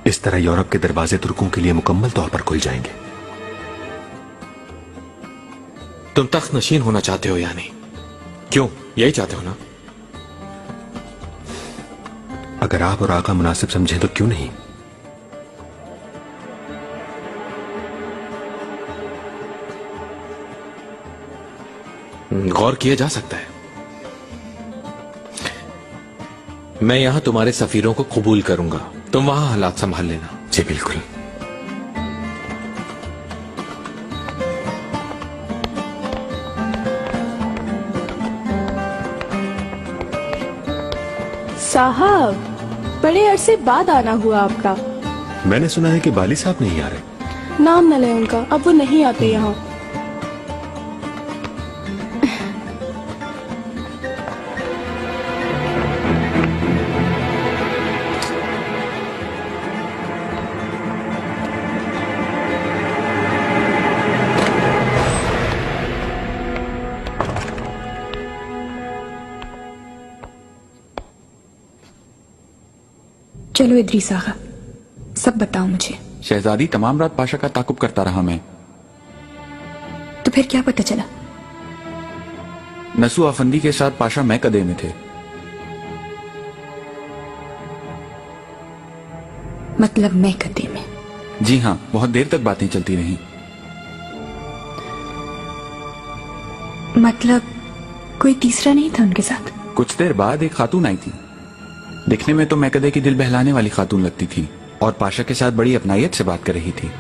इस तरह यूरोप के दरवाजे तुर्कों के लिए मुकम्मल तौर पर खुल जाएंगे। तुम तख्त नशीन होना चाहते हो यानी? क्यों, यही चाहते हो ना? अगर आप और आका मुनासिब समझें तो क्यों नहीं? गौर किया जा सकता है। मैं यहां तुम्हारे सफीरों को कबूल करूंगा, तुम वहां हालात संभाल लेना। जी बिल्कुल। साहब, बड़े अरसे बाद आना हुआ आपका। मैंने सुना है कि बाली साहब नहीं आ रहे। नाम न ले उनका, अब वो नहीं आते यहाँ। चलो इद्रीस आगा, सब बताओ मुझे। शहजादी, तमाम रात पाशा का ताकुब करता रहा मैं। तो फिर क्या पता चला? नसू अफंदी के साथ पाशा मैं कदे में थे। मतलब मैं कदे में? जी हाँ, बहुत देर तक बातें चलती रहीं। मतलब कोई तीसरा नहीं था उनके साथ? कुछ देर बाद एक खातून आई थी। दिखने में तो मैकदे की दिल बहलाने वाली खातून लगती थी और पाशा के साथ बड़ी अपनायत से बात कर रही थी।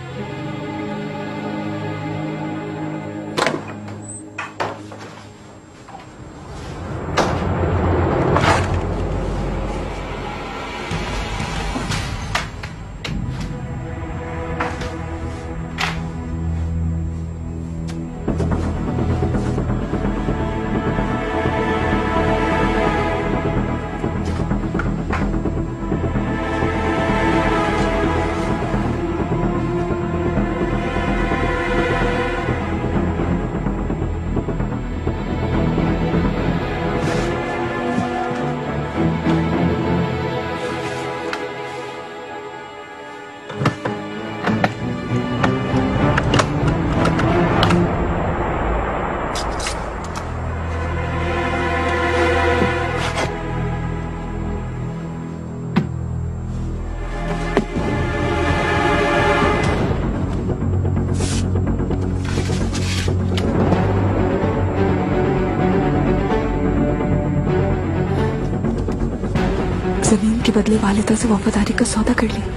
बदले वालिदा से वफादारी का सौदा कर लिया।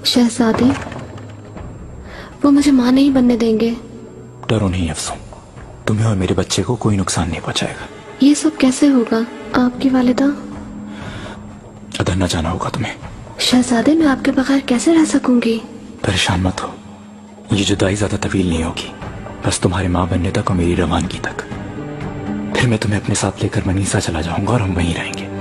शहजादी, वो मुझे मां नहीं बनने देंगे। डरो नहीं अफसों, तुम्हें और मेरे बच्चे को कोई नुकसान नहीं पहुंचाएगा। ये सब कैसे होगा? आपकी वालिदा? अदर न जाना होगा तुम्हें। शहजादे, मैं आपके बगैर कैसे रह सकूंगी? परेशान मत हो, ये जुदाई ज्यादा तवील नहीं होगी, बस तुम्हारे माँ बनने तक और मेरी रवानगी तक। फिर मैं तुम्हें अपने साथ लेकर मनीसा चला जाऊंगा और हम वहीं रहेंगे।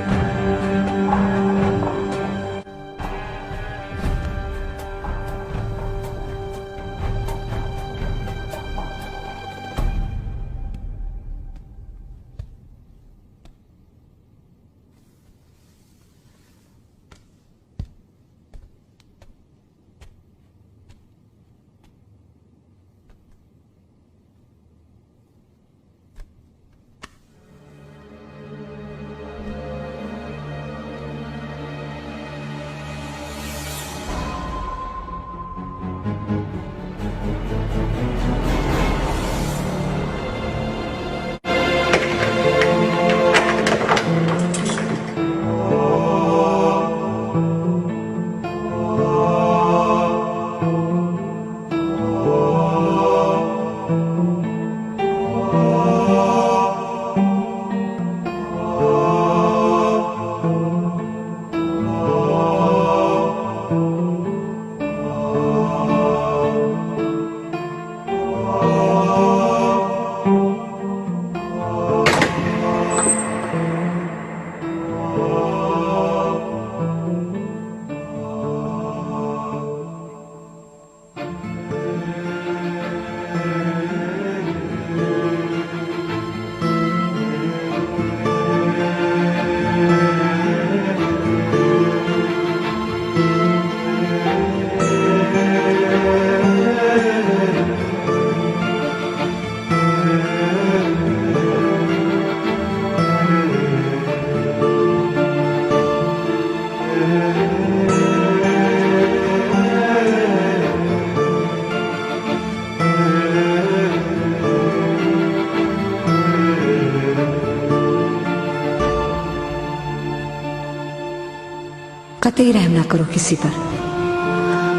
कतई रहम ना करो किसी पर।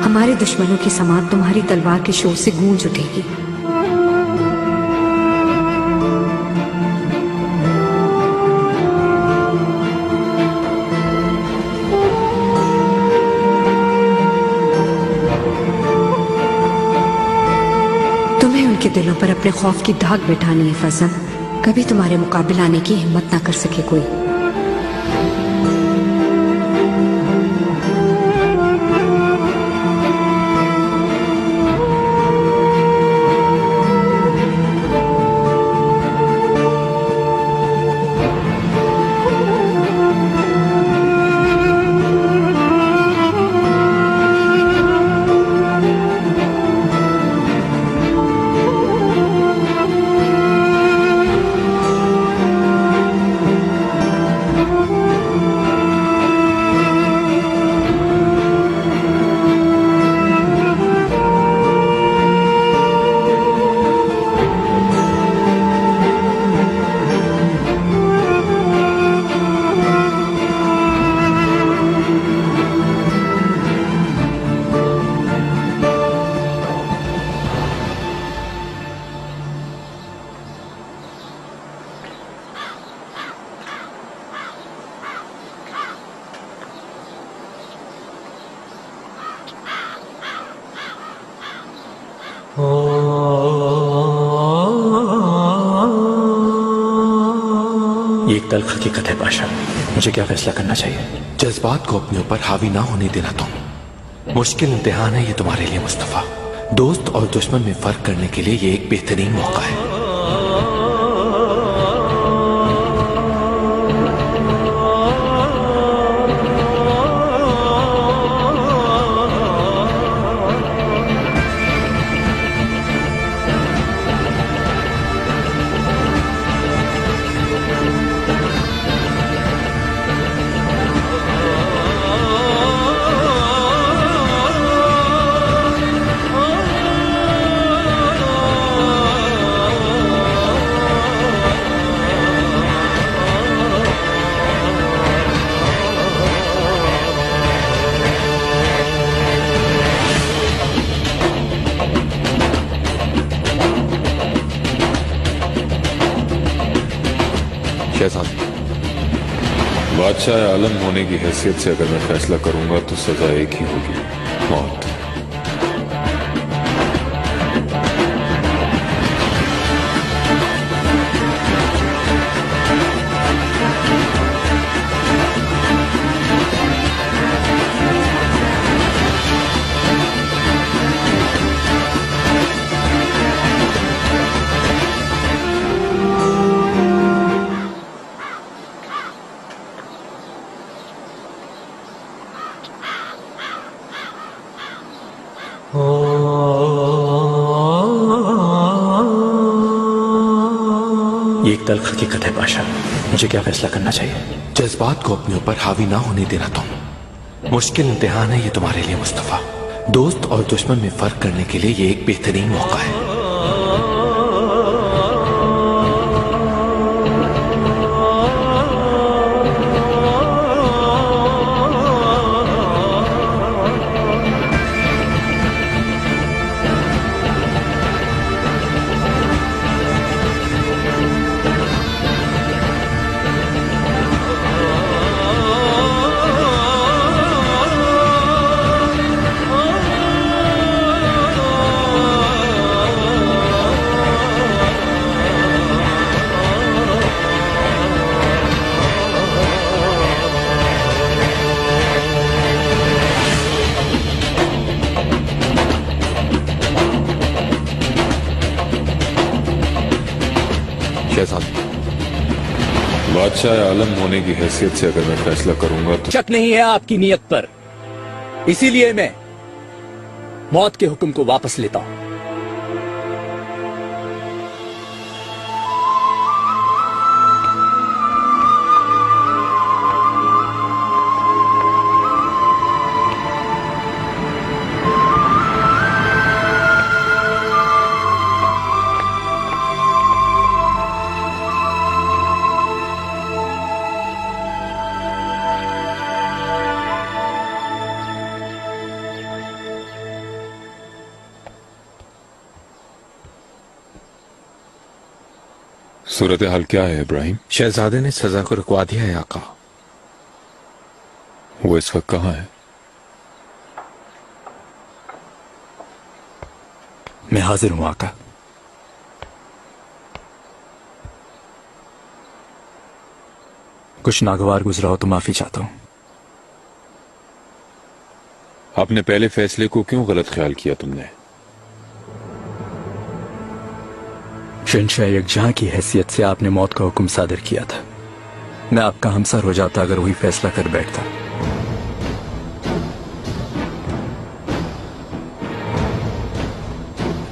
हमारे दुश्मनों की समात तुम्हारी तलवार के शोर से गूंज उठेगी। तुम्हें उनके दिलों पर अपने खौफ की दाग बिठानी है फजल। कभी तुम्हारे मुकाबले आने की हिम्मत ना कर सके कोई। ये एक तल्ख हकीकत है पाशा। मुझे क्या फैसला करना चाहिए? जज्बात को अपने ऊपर हावी ना होने देना तुम। मुश्किल इम्तिहान है ये तुम्हारे लिए मुस्तफा। दोस्त और दुश्मन में फर्क करने के लिए ये एक बेहतरीन मौका है। बादशाह आलम होने की हैसियत से अगर मैं फैसला करूंगा तो सजा एक ही होगी, मौत। ये एक तल्ख हकीकत है बादशाह, मुझे क्या फैसला करना चाहिए? जज्बात को अपने ऊपर हावी ना होने देना तुम। मुश्किल इम्तिहान है ये तुम्हारे लिए मुस्तफा। दोस्त और दुश्मन में फर्क करने के लिए ये एक बेहतरीन मौका है। बादशाह आलम होने की हैसियत से अगर मैं फैसला करूंगा तो शक नहीं है आपकी नीयत पर, इसीलिए मैं मौत के हुक्म को वापस लेता हूं। सूरत हाल क्या है इब्राहिम? शहजादे ने सजा को रुकवा दिया है आका। वो इस वक्त कहाँ है? मैं हाजिर हूं आका। कुछ नागवार गुजरा हो तो माफी चाहता हूं। अपने पहले फैसले को क्यों गलत ख्याल किया तुमने? शहंशाह यकजहां की हैसियत से आपने मौत का हुक्म सादर किया था। मैं आपका हमसर हो जाता अगर वही फैसला कर बैठता।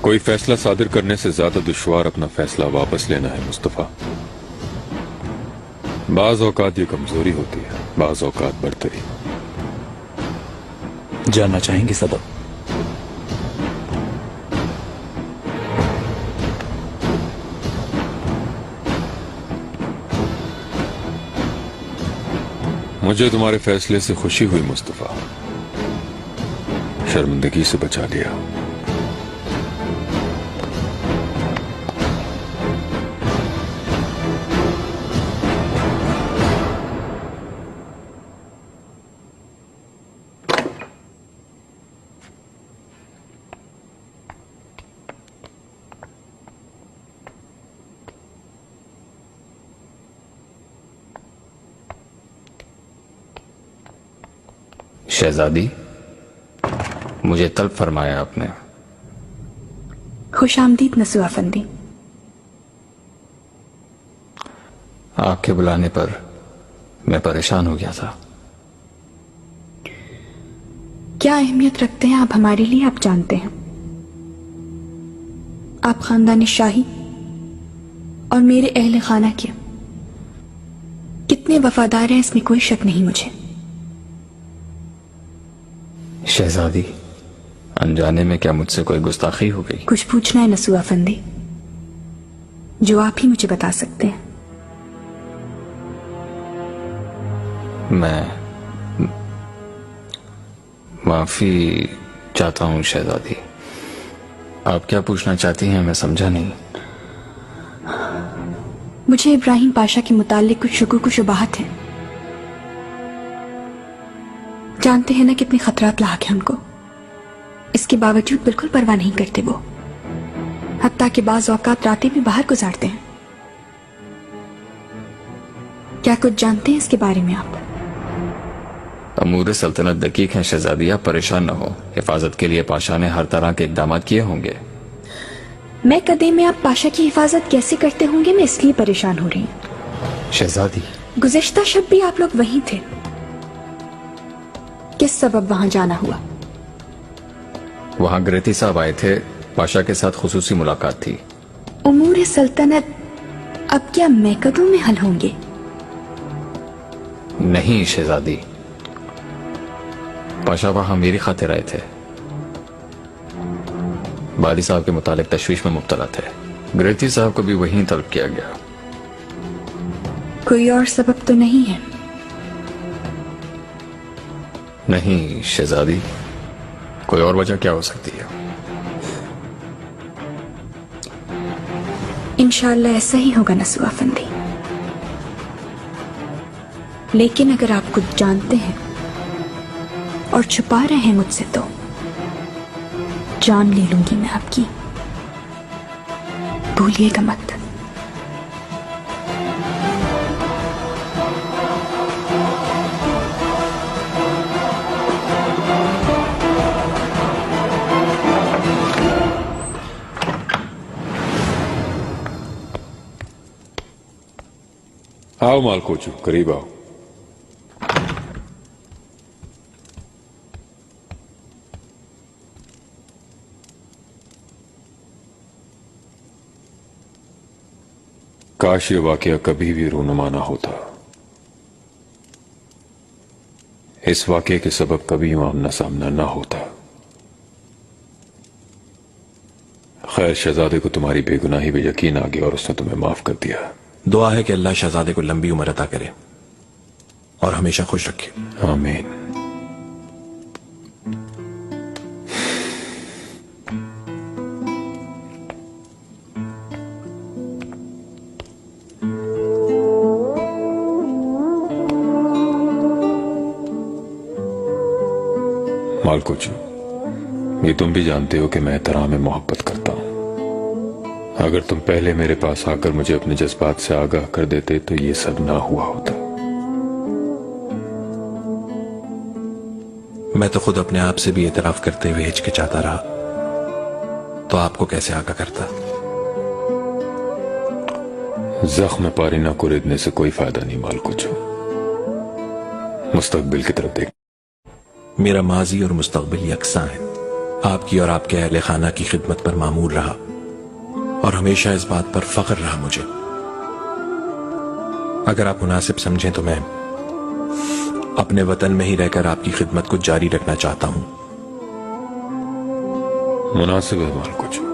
कोई फैसला सादर करने से ज्यादा दुश्वार अपना फैसला वापस लेना है मुस्तफा। बाज औकात ये कमजोरी होती है, बाज औकात बढ़तरी। जानना चाहेंगे सबब? मुझे तुम्हारे फैसले से खुशी हुई मुस्तफा, शर्मिंदगी से बचा लिया। शहजादी, मुझे तलब फरमाया आपने। खुश आमदीद नसू अफंदी। आपके बुलाने पर मैं परेशान हो गया था। क्या अहमियत रखते हैं आप हमारे लिए, आप जानते हैं। आप खानदान शाही और मेरे अहले खाना के कितने वफादार हैं, इसमें कोई शक नहीं मुझे। शहजादी, अनजाने में क्या मुझसे कोई गुस्ताखी हो गई? कुछ पूछना है नसू अफंदी जो आप ही मुझे बता सकते हैं। मैं माफी चाहता हूं शहजादी। आप क्या पूछना चाहती हैं, मैं समझा नहीं। मुझे इब्राहिम पाशा के मुतालिक कुछ शुकुक शुबाहत हैं। जानते हैं ना कितने खतरात लाक हैं उनको, इसके बावजूद बिल्कुल परवाह नहीं करते वो। हत्ता के बाज़ औकात रातें भी बाहर गुजारते हैं। क्या कुछ जानते हैं इसके बारे में आप? अमूर सल्तनत दकीक हैं शहजादी, आप परेशान न हो। हिफाजत के लिए पाशा ने हर तरह के इकदाम किए होंगे। मैं कदे में आप पाशा की हिफाजत कैसे करते होंगे, मैं इसलिए परेशान हो रही हूँ। शहजादी, गुज़िश्ता शब भी आप लोग वहीं थे, किस सबब वहां जाना हुआ? वहां ग्रेती साहब आए थे, पाशा के साथ खुसूसी मुलाकात थी। उमूर सल्तनत अब क्या मैकदों में हल होंगे? नहीं शहजादी, पाशा वहां मेरी खातिर आए थे। बाली साहब के मुतालिक तशवीश में मुब्तला थे। ग्रेती साहब को भी वहीं तलब किया गया। कोई और सबब तो नहीं है? नहीं शहजादी, कोई और वजह क्या हो सकती है? इंशाअल्लाह ऐसा ही होगा नसू अफंदी। लेकिन अगर आप कुछ जानते हैं और छुपा रहे हैं मुझसे तो जान ले लूंगी मैं आपकी, भूलिएगा मत। आओ मालकोचू, करीब आओ। काश ये वाकया कभी भी रूनुमा ना होता। इस वाकये के सबब कभी आमना सामना ना होता। खैर, शहजादे को तुम्हारी बेगुनाही पे यकीन आ गया और उसने तुम्हें माफ कर दिया। दुआ है कि अल्लाह शहजादे को लंबी उम्र अता करे और हमेशा खुश रखे। आमीन। मालकोचू, ये तुम भी जानते हो कि मैं तरह में मोहब्बत करता हूं। अगर तुम पहले मेरे पास आकर मुझे अपने जज्बात से आगाह कर देते तो ये सब ना हुआ होता। मैं तो खुद अपने आप से भी एतराफ करते हुए हिचकिचाता रहा, तो आपको कैसे आगाह करता? जख्म पारीना को रेदने से कोई फायदा नहीं मालकोचू। मुस्तकबिल की तरफ देख। मेरा माजी और मुस्तकबिल यकसां है। आपकी और आपके अहले खाना की खिदमत पर मामूर रहा और हमेशा इस बात पर फख्र रहा मुझे। अगर आप मुनासिब समझें तो मैं अपने वतन में ही रहकर आपकी खिदमत को जारी रखना चाहता हूं। मुनासिब है मालकोचू।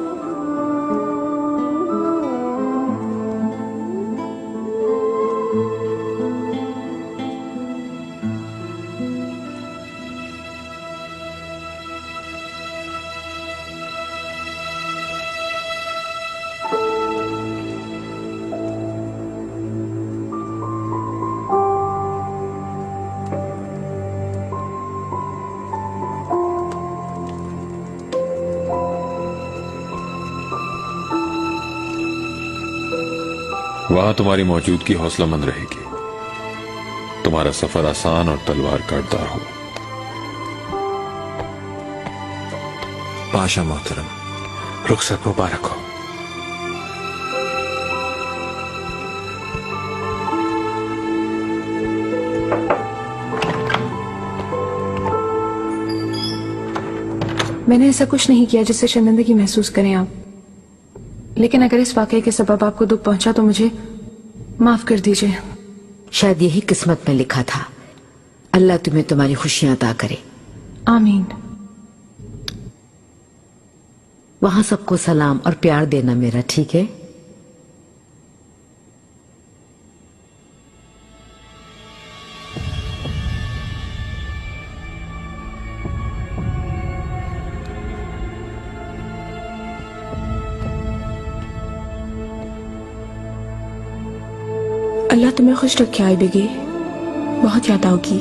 वहां तुम्हारी मौजूदगी हौसलामंद रहेगी। तुम्हारा सफर आसान और तलवार काटदार हो। पाशा मोहतरम, रुखसत मुबारक हो। मैंने ऐसा कुछ नहीं किया जिससे शर्मिंदगी महसूस करें आप, लेकिन अगर इस वाकये के सबब आपको दुख पहुंचा तो मुझे माफ कर दीजिए। शायद यही किस्मत में लिखा था। अल्लाह तुम्हें तुम्हारी खुशियां अता करे। आमीन। वहां सबको सलाम और प्यार देना मेरा, ठीक है? अल्लाह तुम्हें खुश रखे आई बेगे, बहुत याद आओगी।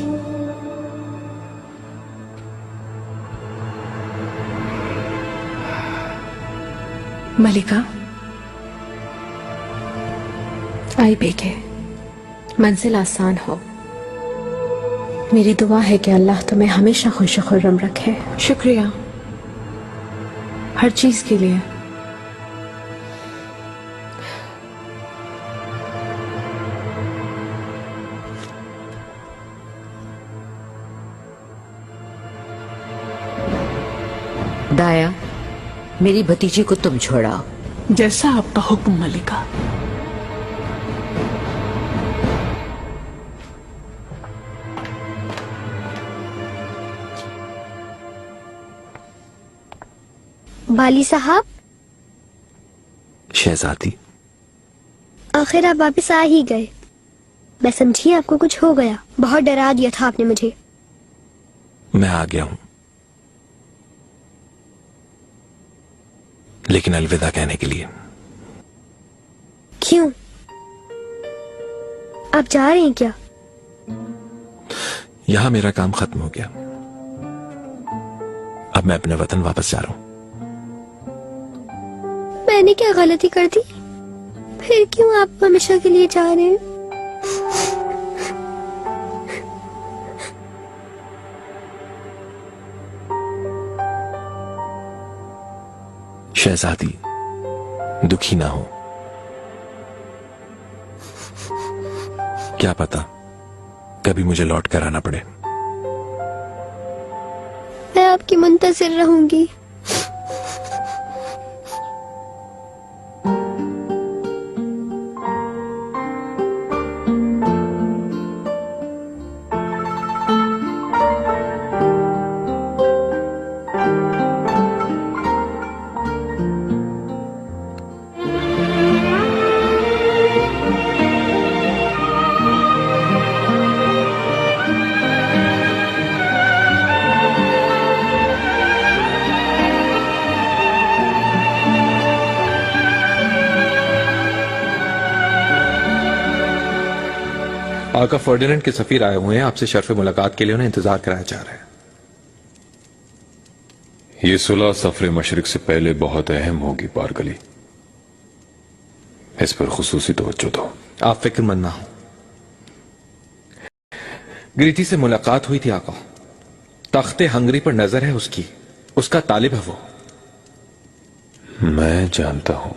मलिका। आई बेगे, मंजिल आसान हो। मेरी दुआ है कि अल्लाह तुम्हें हमेशा खुश खुर्रम रखे। शुक्रिया हर चीज के लिए। दाया, मेरी भतीजी को तुम छोड़ाओ। जैसा आपका हुक्म मलिका। बाली साहब। शहजादी, आखिर आप वापस आ ही गए। मैं समझी आपको कुछ हो गया। बहुत डरा दिया था आपने मुझे। मैं आ गया हूं, लेकिन अलविदा कहने के लिए। क्यों? आप जा रहे हैं क्या? यहां मेरा काम खत्म हो गया। अब मैं अपने वतन वापस जा रहा हूं। मैंने क्या गलती कर दी? फिर क्यों आप हमेशा के लिए जा रहे हैं? शहजादी, दुखी ना हो। क्या पता कभी मुझे लौट कर आना पड़े। मैं आपकी मुंतज़िर रहूंगी। आका फर्डिनेंड के सफीर आए हुए हैं, आपसे शर्फ मुलाकात के लिए उन्हें इंतजार कराया जा रहा है। ये सुलह सफर मशरिक से पहले बहुत अहम होगी पारगली, इस पर खुसूसी तवज्जो दो। आप फिक्रमंद ना हो। ग्रीटी से मुलाकात हुई थी आका। तख्ते हंगरी पर नजर है उसकी, उसका तालिब है वो। मैं जानता हूं।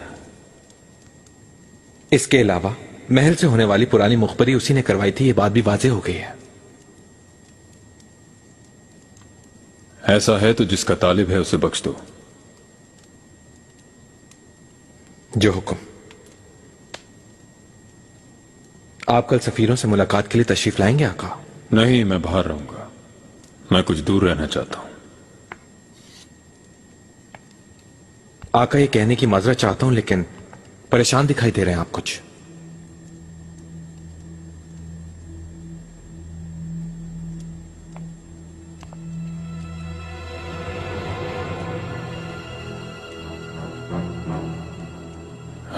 इसके अलावा महल से होने वाली पुरानी मुखबरी उसी ने करवाई थी, ये बात भी वाजे हो गई है। ऐसा है तो जिसका तालिब है उसे बख्श दो। जो हुक्म। आप कल सफीरों से मुलाकात के लिए तशरीफ लाएंगे आका? नहीं, मैं बाहर रहूंगा। मैं कुछ दूर रहना चाहता हूं। आका, ये कहने की माजरत चाहता हूं, लेकिन परेशान दिखाई दे रहे हैं आप कुछ।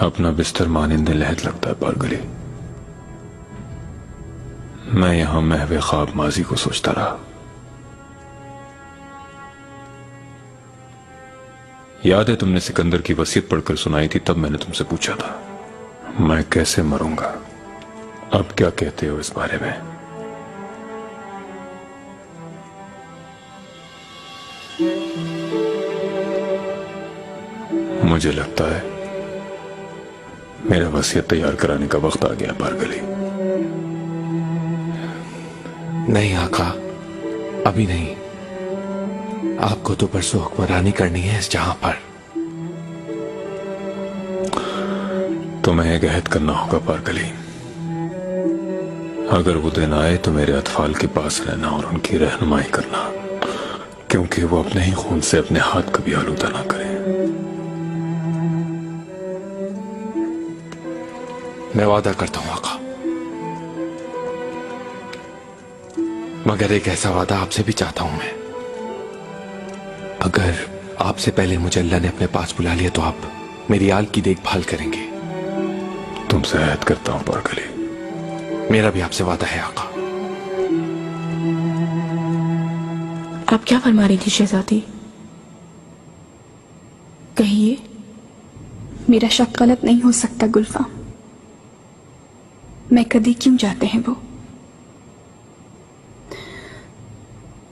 अपना बिस्तर मानिंदे लहद लगता है पारगली। मैं यहां महवे ख्वाब माजी को सोचता रहा। याद है तुमने सिकंदर की वसीयत पढ़कर सुनाई थी, तब मैंने तुमसे पूछा था मैं कैसे मरूंगा। अब क्या कहते हो इस बारे में? मुझे लगता है मेरा वसीयत तैयार कराने का वक्त आ गया पारगली। नहीं आका, अभी नहीं। आपको तो परसों हुक्मरानी करनी है इस जहां पर। तुम्हें एक अहद करना होगा पारगली। अगर वो दिन आए तो मेरे अतफाल के पास रहना और उनकी रहनुमाई करना, क्योंकि वो अपने ही खून से अपने हाथ कभी आलूदा ना करें। मैं वादा करता हूं आका, मगर एक ऐसा वादा आपसे भी चाहता हूं मैं। अगर आपसे पहले मुझे अल्लाह ने अपने पास बुला लिया तो आप मेरी आल की देखभाल करेंगे। तुमसे अहद करता हूं पारगली। मेरा भी आपसे वादा है आका। आप क्या फरमा रही थी शहजादी? कहिए। मेरा शक गलत नहीं हो सकता गुल्फाम। मैं कदी क्यों जाते हैं वो?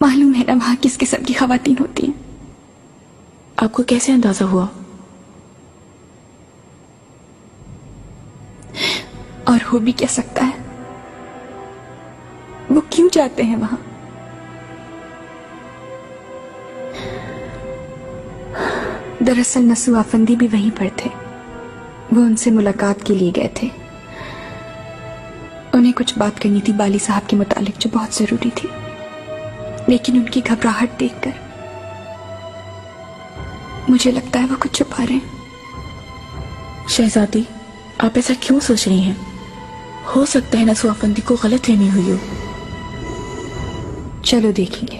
मालूम है ना वहां किस किस्म की खवातीन होती हैं। आपको कैसे अंदाजा हुआ? और हो भी क्या सकता है? वो क्यों जाते हैं वहां? दरअसल नसू आफंदी भी वहीं पर थे। वो उनसे मुलाकात के लिए गए थे। उन्हें कुछ बात करनी थी बाली साहब के मुतालिक जो बहुत जरूरी थी, लेकिन उनकी घबराहट देखकर मुझे लगता है वो कुछ छुपा रहे हैं। शहजादी, आप ऐसा क्यों सोच रही हैं? हो सकता है नसू आफंदी को गलतफहमी हुई हो। चलो देखेंगे।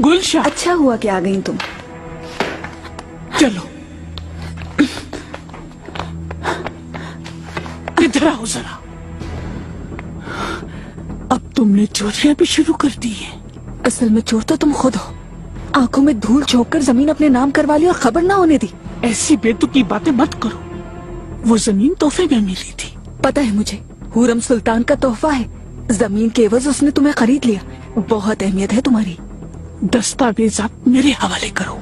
गुलशा, अच्छा हुआ कि आ गई तुम। चलो इधर आओ जरा। अब तुमने चोरियां भी शुरू कर दी हैं। असल में चोर तो तुम खुद हो। आंखों में धूल झोंक कर जमीन अपने नाम करवा ली और खबर ना होने दी। ऐसी बेतुकी बातें मत करो। वो जमीन तोहफे में मिली थी। पता है मुझे, हुरम सुल्तान का तोहफा है। जमीन के एवज उसने तुम्हें खरीद लिया। बहुत अहमियत है तुम्हारी। दस्तावेजात मेरे हवाले करो।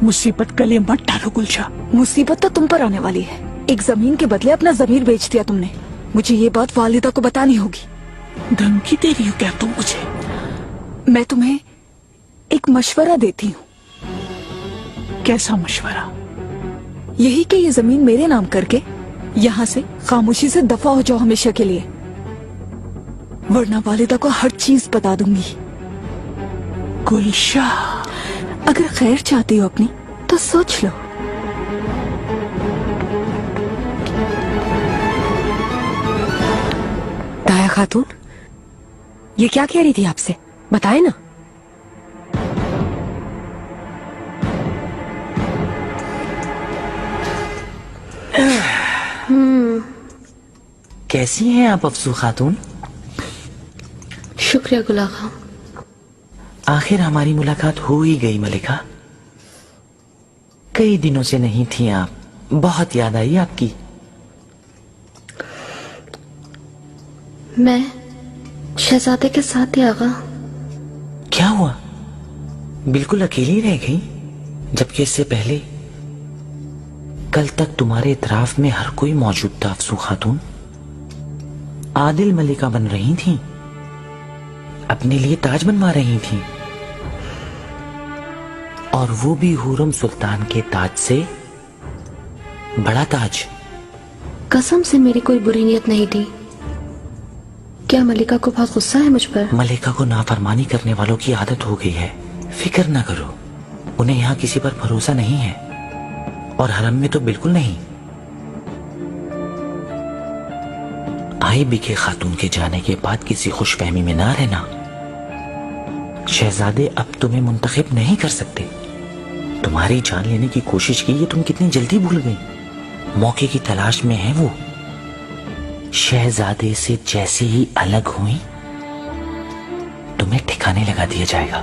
मुसीबत गले मत डालो गुलशा। मुसीबत तो तुम पर आने वाली है। एक जमीन के बदले अपना जमीर बेच दिया तुमने। मुझे ये बात वालिदा को बतानी होगी। धमकी दे रही हो क्या तुम मुझे? मैं तुम्हें एक मशवरा देती हूँ। कैसा मशवरा? यही कि ये जमीन मेरे नाम करके यहाँ से खामोशी से दफा हो जाओ हमेशा के लिए, वरना वालिदा को हर चीज बता दूंगी। गुलशा, अगर खैर चाहती हो अपनी तो सोच लो। दाया खातून, ये क्या कह रही थी आपसे? बताए ना। कैसी हैं आप अफसू खातून? शुक्रिया गुला खां। आखिर हमारी मुलाकात हो ही गई मलिका। कई दिनों से नहीं थी आप, बहुत याद आई आपकी। मैं शहजादे के साथ ही आगा। क्या हुआ? बिल्कुल अकेली रह गई, जबकि इससे पहले कल तक तुम्हारे इतराफ में हर कोई मौजूद था अफसू खातून। आदिल मलिका बन रही थी, अपने लिए ताज बनवा रही थी, और वो भी हुरम सुल्तान के ताज से बड़ा ताज। कसम से मेरी कोई बुरी नीयत नहीं थी। क्या मलिका को बहुत गुस्सा है मुझ पर? मलिका को नाफरमानी करने वालों की आदत हो गई है। फिक्र ना करो, उन्हें यहाँ किसी पर भरोसा नहीं है, और हरम में तो बिल्कुल नहीं। आई बिके खातून के जाने के बाद किसी खुशफहमी में ना रहना। शहजादे अब तुम्हें मुंतखब नहीं कर सकते। तुम्हारी जान लेने की कोशिश की, ये तुम कितनी जल्दी भूल गई। मौके की तलाश में है वो। शहजादे से जैसे ही अलग हुई, तुम्हें ठिकाने लगा दिया जाएगा।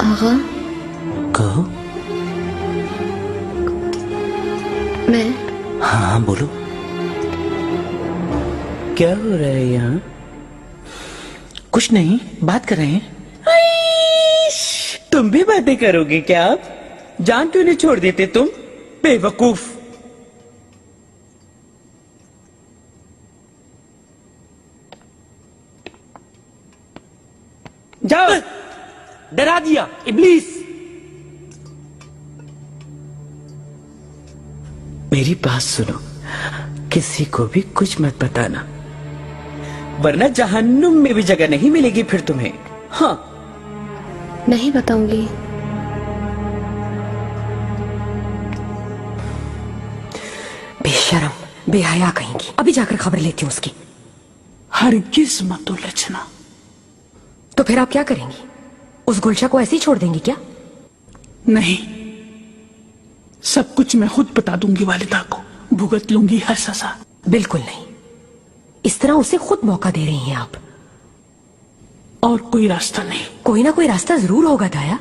आगा, कहो। मैं हाँ बोलो। क्या हो रहा है यहाँ? कुछ नहीं, बात कर रहे हैं। तुम भी बातें करोगे क्या? आप जान क्यों नहीं छोड़ देते तुम, बेवकूफ? जाओ, डरा दिया इब्लीस। मेरी बात सुनो, किसी को भी कुछ मत बताना, वरना जहन्नुम में भी जगह नहीं मिलेगी फिर तुम्हें। हाँ, नहीं बताऊंगी। बेशरम, बेहया कहेंगी। अभी जाकर खबर लेती हूँ उसकी। हरगिज मत उलझना। तो फिर आप क्या करेंगी? उस गुलशा को ऐसे ही छोड़ देंगी क्या? नहीं, सब कुछ मैं खुद बता दूंगी वालिदा को, भुगत लूंगी हर सजा। बिल्कुल नहीं, इस तरह उसे खुद मौका दे रही हैं आप। और कोई रास्ता नहीं? कोई ना कोई रास्ता जरूर होगा दाया।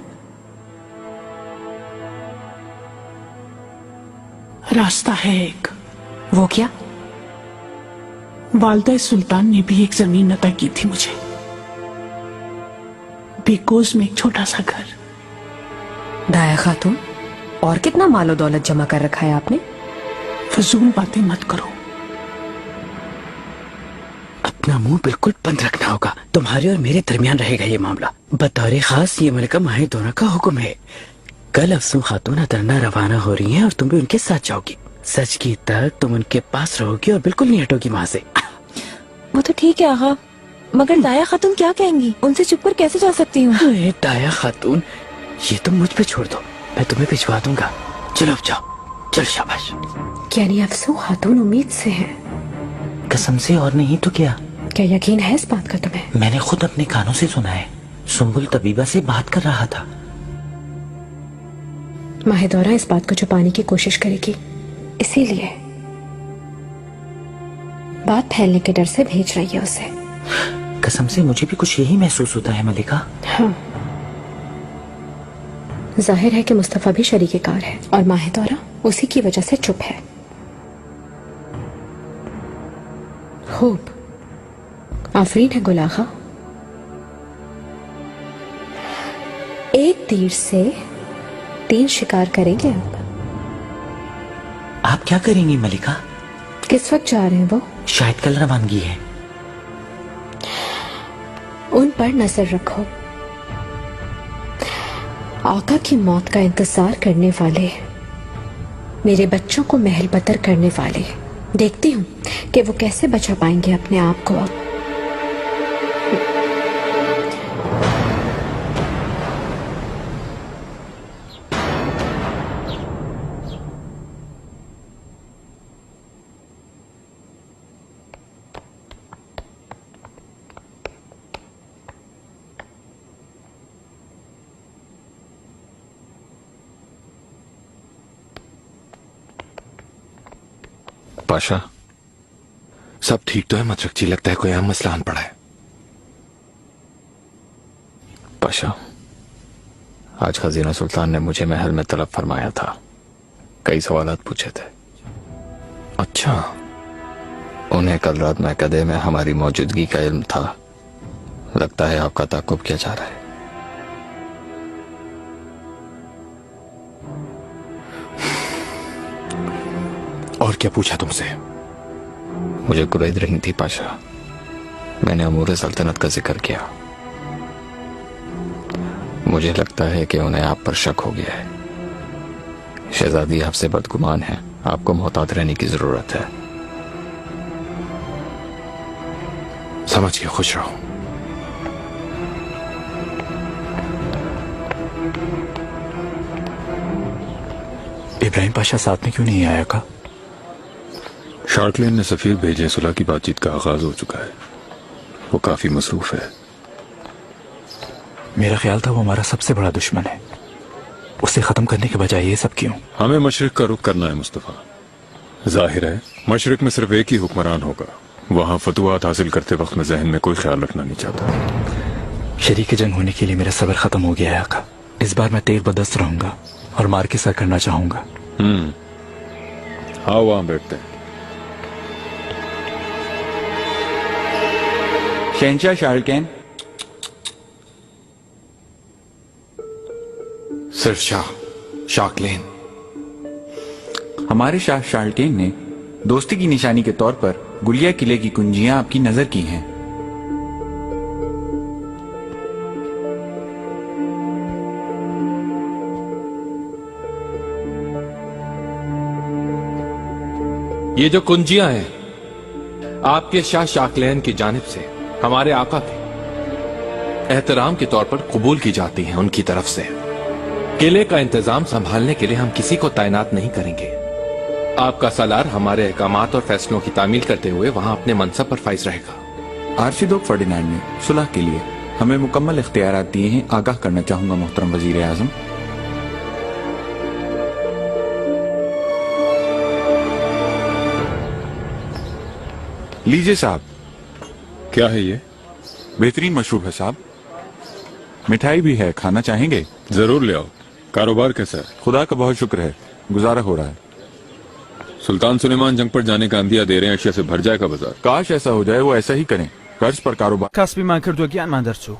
रास्ता है एक। वो क्या? वालिदा सुल्तान ने भी एक जमीन अता की थी मुझे, बेकोज में एक छोटा सा घर। दाया खातून, और कितना मालो दौलत जमा कर रखा है आपने? फजूल बातें मत करो। अपना मुंह बिल्कुल बंद रखना होगा। तुम्हारे और मेरे दरमियान रहेगा ये मामला। बतौर खास ये मलिका माहिदोना का हुक्म है। कल अफसून खातून अतरना रवाना हो रही हैं और तुम भी उनके साथ जाओगी। सच की तक तुम उनके पास रहोगी और बिल्कुल नहीं हटोगी वहां से। वो तो ठीक है आगा, मगर दाया खातून क्या कहेंगी? उनसे चुप कर कैसे जा सकती हूँ? दाया खातून, ये तुम मुझ पे छोड़ दो, मैं तुम्हें भिजवा दूंगा। चलो अब जाओ, चल शाबाश। यानी अफसू खातून उम्मीद से है? कसम से, और नहीं तो क्या। क्या यकीन है इस बात का तुम्हें? मैंने खुद अपने कानों से सुना है। सुम्बुल तबीबा से बात कर रहा था। माहिदौरा इस बात को छुपाने की कोशिश करेगी, इसीलिए बात फैलने के डर से भेज रही है उसे। कसम से मुझे भी कुछ यही महसूस होता है मलिका। हाँ, जाहिर है कि मुस्तफा भी शरीके कार है और माहिदौरा उसी की वजह से चुप है। खूब, आफरीन है गुलाखा। एक तीर से 3 शिकार करेंगे अब। आप क्या करेंगी मलिका? किस वक्त जा रहे हैं वो? शायद कल रवानगी है। उन पर नजर रखो। आका की मौत का इंतजार करने वाले, मेरे बच्चों को महल बतर करने वाले, देखती हूँ कि वो कैसे बचा पाएंगे अपने आप को अब। पाशा, सब ठीक तो है? मचकची लगता है कोई अहम मसला आन पड़ा है। पाशा, आज खजीना सुल्तान ने मुझे महल में तलब फरमाया था। कई सवालात पूछे थे। अच्छा। उन्हें कल रात महकदे में हमारी मौजूदगी का इल्म था। लगता है आपका ताकुब किया जा रहा है। और क्या पूछा तुमसे? मुझे कुरैद रही थी पाशा। मैंने अमूर सल्तनत का जिक्र किया। मुझे लगता है कि उन्हें आप पर शक हो गया है। शहजादी आपसे बदगुमान है। आपको मोहतात रहने की जरूरत है। समझ के खुश रहो। इब्राहिम पाशा साथ में क्यों नहीं आया का? शार्कलेन ने सफीर भेजे। सुलह की बातचीत का आगाज हो चुका है। वो काफी मसरूफ है। मेरा ख्याल था वो हमारा सबसे बड़ा दुश्मन है। उसे खत्म करने के बजाय ये सब क्यों? हमें मशरिक का रुख करना है मुस्तफा। जाहिर है मशरिक में सिर्फ एक ही हुक्मरान होगा। वहां फतुआत हासिल करते वक्त मैं जहन में कोई ख्याल रखना नहीं चाहता। शरीक जंग होने के लिए मेरा सब्र खत्म हो गया है आका। इस बार मैं तेज बदस्त रहूंगा और मार के सर करना चाहूंगा। हाँ, वहां बैठते हैं। शहंशाह शार्लकेन। सिर्फ शाह शार्कलेन। हमारे शाह शार्लकेन ने दोस्ती की निशानी के तौर पर गुलिया किले की कुंजियां आपकी नजर की हैं। ये जो कुंजियां हैं आपके शाह शार्कलेन की जानिब से हमारे आका के एहतराम के तौर पर कबूल की जाती हैं उनकी तरफ से। किले का इंतजाम संभालने के लिए हम किसी को तैनात नहीं करेंगे। आपका सालार हमारे अहकामात और फैसलों की तामील करते हुए वहां अपने मनसब पर फाइज रहेगा। आर्शिदोक फर्डिनांड ने सुलह के लिए हमें मुकम्मल इख्तियारात दिए हैं। आगाह करना चाहूंगा मोहतरम वजीर आजम। लीजिए साहब। क्या है ये? बेहतरीन मशरूब है साहब। मिठाई भी है, खाना चाहेंगे? जरूर ले आओ। कारोबार कैसा है? खुदा का बहुत शुक्र है, गुजारा हो रहा है। सुल्तान सुलेमान जंग पर जाने का अंदिया दे रहे हैं। अशिया से भर जाएगा बाजार। काश ऐसा हो जाए, वो ऐसा ही करें। कर्ज पर कारोबार। कास्बी मान कर दो ज्ञान मान दरचो।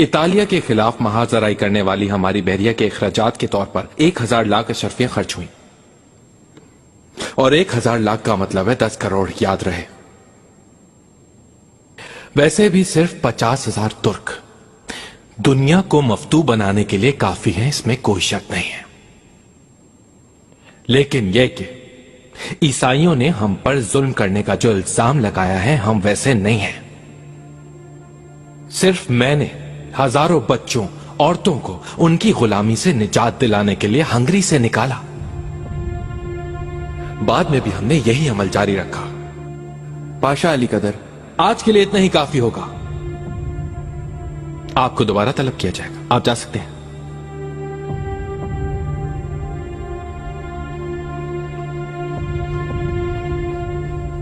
इतालिया के खिलाफ महाजराई करने वाली हमारी बहरिया के अखराजात के तौर पर 1000 लाख अशरफियां खर्च हुई और 1000 लाख का मतलब है 10 करोड़। याद रहे। वैसे भी सिर्फ 50,000 तुर्क दुनिया को मफ्तू बनाने के लिए काफी हैं, इसमें कोई शक नहीं है। लेकिन यह कि ईसाइयों ने हम पर जुल्म करने का जो इल्जाम लगाया है, हम वैसे नहीं हैं। सिर्फ मैंने हजारों बच्चों औरतों को उनकी गुलामी से निजात दिलाने के लिए हंगरी से निकाला। बाद में भी हमने यही अमल जारी रखा। पाशा अली कदर, आज के लिए इतना ही काफी होगा। आपको दोबारा तलब किया जाएगा। आप जा सकते हैं।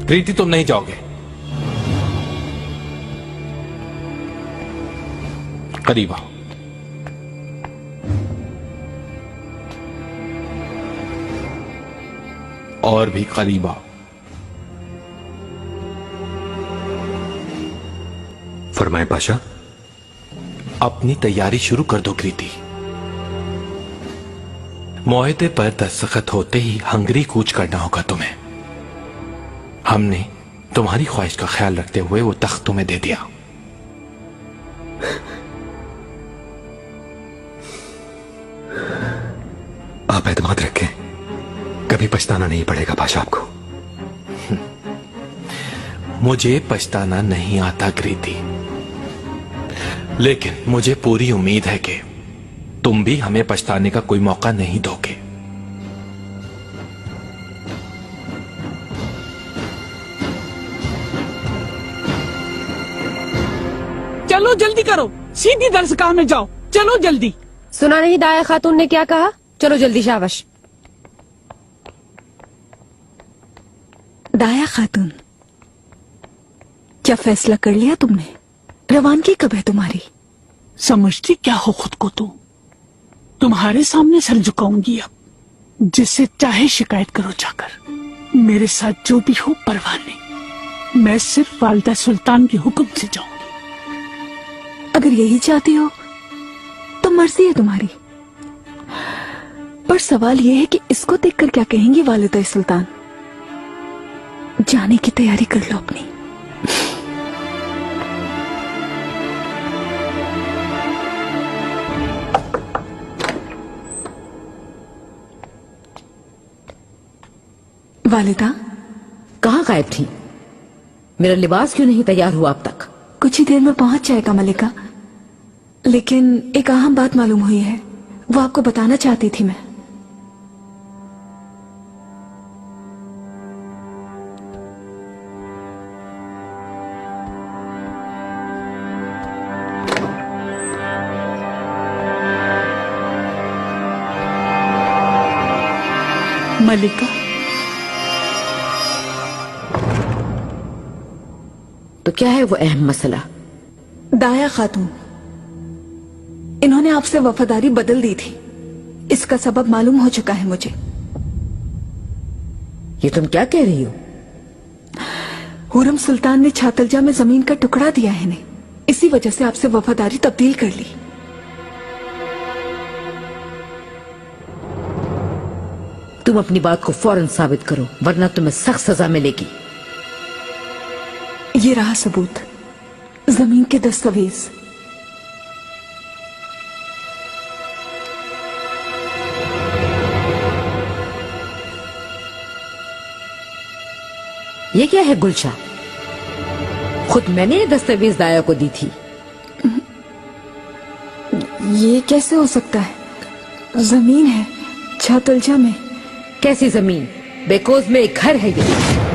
क्रीति, तुम नहीं जाओगे। करीब आओ। और भी करीब आओ। फरमाए पाशा। अपनी तैयारी शुरू कर दो कृति। मुआहदे पर दस्तखत होते ही हंगरी कूच करना होगा तुम्हें। हमने तुम्हारी ख्वाहिश का ख्याल रखते हुए वो तख्त तुम्हें दे दिया। आप एतमाद रखें, कभी पछताना नहीं पड़ेगा पाशा आपको। मुझे पछताना नहीं आता कृति, लेकिन मुझे पूरी उम्मीद है कि तुम भी हमें पछताने का कोई मौका नहीं दोगे। चलो जल्दी करो, सीधी दरसगाह में जाओ, चलो जल्दी। सुना नहीं दाया खातून ने क्या कहा? चलो जल्दी शाबाश। दाया खातून, क्या फैसला कर लिया तुमने? रवानगी कब है तुम्हारी? समझती क्या हो खुद को तुम? तुम्हारे सामने सर झुकाऊंगी अब, जिससे चाहे शिकायत करो जाकर। मेरे साथ जो भी हो परवाह नहीं, मैं सिर्फ वालिदा सुल्तान के हुक्म से जाऊंगी। अगर यही चाहती हो तो मर्जी है तुम्हारी, पर सवाल यह है कि इसको देखकर क्या कहेंगी वालिदा सुल्तान। जाने की तैयारी कर लो अपनी। वालिदा कहाँ गायब थी? मेरा लिबास क्यों नहीं तैयार हुआ अब तक? कुछ ही देर में पहुंच जाएगा मलिका, लेकिन एक अहम बात मालूम हुई है, वो आपको बताना चाहती थी मैं। मलिका, तो क्या है वो अहम मसला? दाया खातून, इन्होंने आपसे वफादारी बदल दी थी, इसका सबब मालूम हो चुका है मुझे। ये तुम क्या कह रही हो? हुरम सुल्तान ने छातलजा में जमीन का टुकड़ा दिया है इन्हें, इसी वजह से आपसे वफादारी तब्दील कर ली। तुम अपनी बात को फौरन साबित करो, वरना तुम्हें सख्त सजा मिलेगी। ये रहा सबूत, जमीन के दस्तावेज। ये क्या है गुलशा? खुद मैंने ये दस्तावेज दाया को दी थी। ये कैसे हो सकता है? जमीन है छातलजा में। कैसी जमीन? बेकोज में एक घर है ये।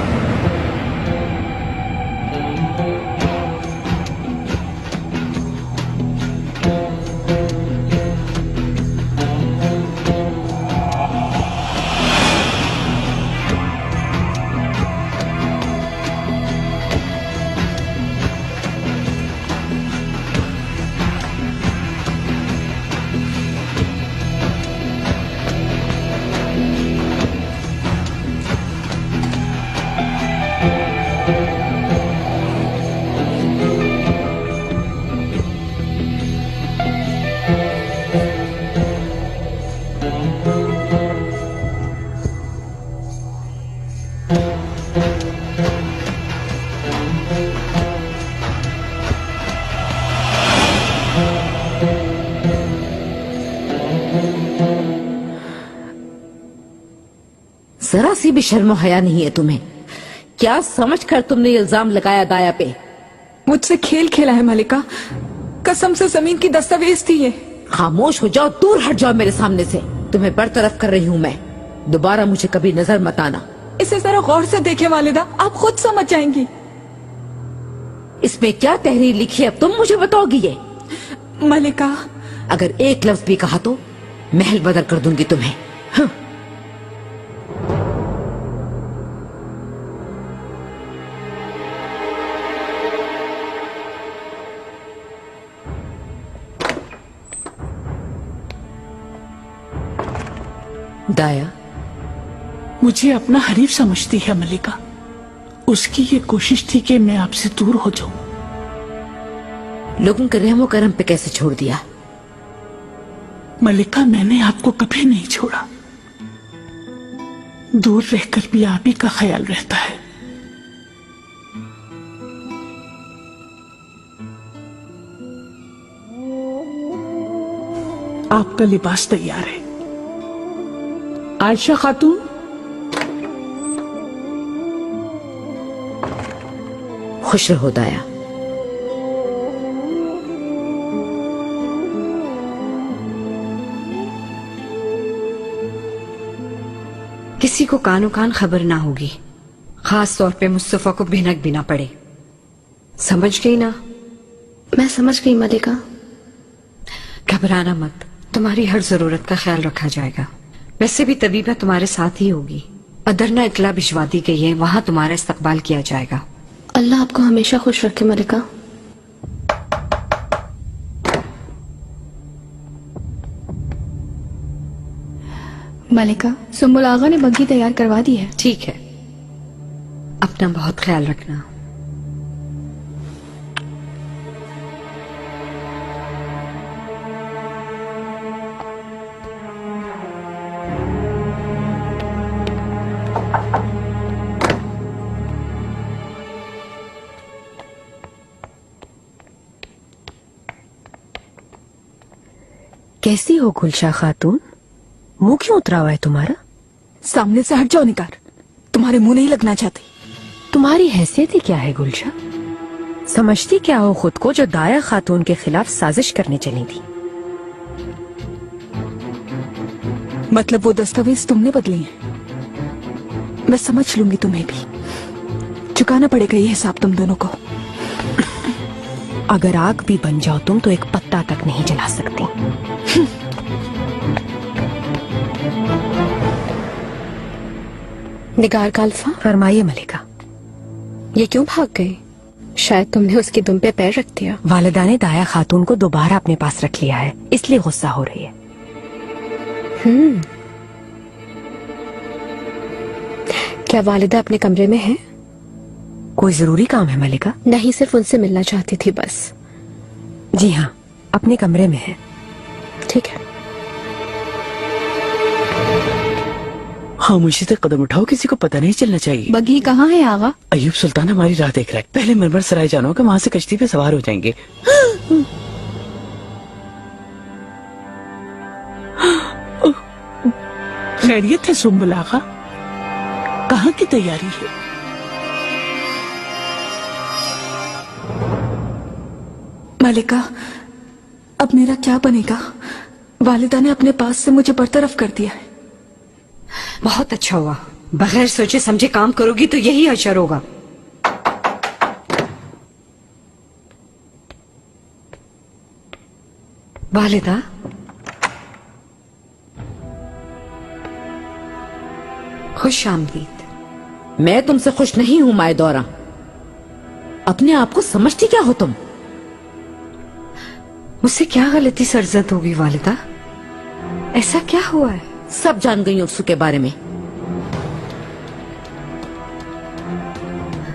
जरा सी भी शर्म हया नहीं है तुम्हें? क्या समझकर तुमने इल्जाम लगाया दाया पे? मुझसे खेल खेला है मलिका, कसम से जमीन की दस्तावेज थी ये। खामोश हो जाओ, दूर हट जाओ मेरे सामने से। तुम्हें बरतरफ कर रही हूँ मैं, दोबारा मुझे कभी नजर मत आना। इसे जरा गौर से देखें वालिदा, आप खुद समझ जाएंगी। इसमें क्या तहरीर लिखी है अब तुम मुझे बताओगी? ये मलिका, अगर एक लफ्ज भी कहा तो महल बदर कर दूंगी तुम्हें। दाया, मुझे अपना हरीफ समझती है मलिका। उसकी ये कोशिश थी कि मैं आपसे दूर हो जाऊं। लोगों के रहमो करम पे कैसे छोड़ दिया? मलिका, मैंने आपको कभी नहीं छोड़ा। दूर रहकर भी आप ही का ख्याल रहता है। आपका लिबास तैयार है। आयशा खातून, खुश रहो दाया। किसी को कानो कान खबर ना होगी, खास तौर पे मुस्तफा को भिनक भी ना पड़े। समझ गई ना? मैं समझ गई मलिका। घबराना मत, तुम्हारी हर जरूरत का ख्याल रखा जाएगा। वैसे भी तबीबा तुम्हारे साथ ही होगी। अदरना इतला भिजवा दी गई है, वहां तुम्हारा इस्तकबाल किया जाएगा। अल्लाह आपको हमेशा खुश रखे मलिका। मलिका, सुम्बुल आगा ने बग्घी तैयार करवा दी है। ठीक है, अपना बहुत ख्याल रखना। कैसी हो गुलशा खातून? मुंह क्यों उतरा हुआ है तुम्हारा? सामने से हट जाओ निकार, तुम्हारे मुंह नहीं लगना चाहती। तुम्हारी हैसियत ही क्या है गुलशा? समझती क्या हो खुद को जो दाया खातून के खिलाफ साजिश करने चली थी? मतलब वो दस्तावेज तुमने बदले हैं। मैं समझ लूंगी, तुम्हें भी चुकाना पड़ेगा ये हिसाब तुम दोनों को। अगर आग भी बन जाओ तुम तो एक पत्ता तक नहीं जला सकती। निगार का अल्फा। फरमाइए मलिका। ये क्यों भाग गई? शायद तुमने उसकी दुम पे पैर रख दिया। वालिदा ने दाया खातून को दोबारा अपने पास रख लिया है, इसलिए गुस्सा हो रही है। क्या वालिदा अपने कमरे में है? कोई जरूरी काम है मलिका? नहीं, सिर्फ उनसे मिलना चाहती थी बस। जी हाँ, अपने कमरे में है। ठीक है। खामोशी से कदम उठाओ, किसी को पता नहीं चलना चाहिए। बग्घी कहाँ है आगा? अयूब सुल्तान हमारी राह देख रहा है। पहले मरमर सराय जाना होगा, वहां से कश्ती पे सवार हो जाएंगे। खैरियत है सुम्बुल आगा? कहाँ की तैयारी है? मलिका, अब मेरा क्या बनेगा? वालिदा ने अपने पास से मुझे बरतरफ कर दिया है। बहुत अच्छा हुआ, बगैर सोचे समझे काम करोगी तो यही असर होगा। वालिदा, खुश आमदीद। मैं तुमसे खुश नहीं हूं माए दौरा। अपने आप को समझती क्या हो तुम? मुझसे क्या गलती सरजद होगी वालिदा? ऐसा क्या हुआ है? सब जान गई उसके के बारे में।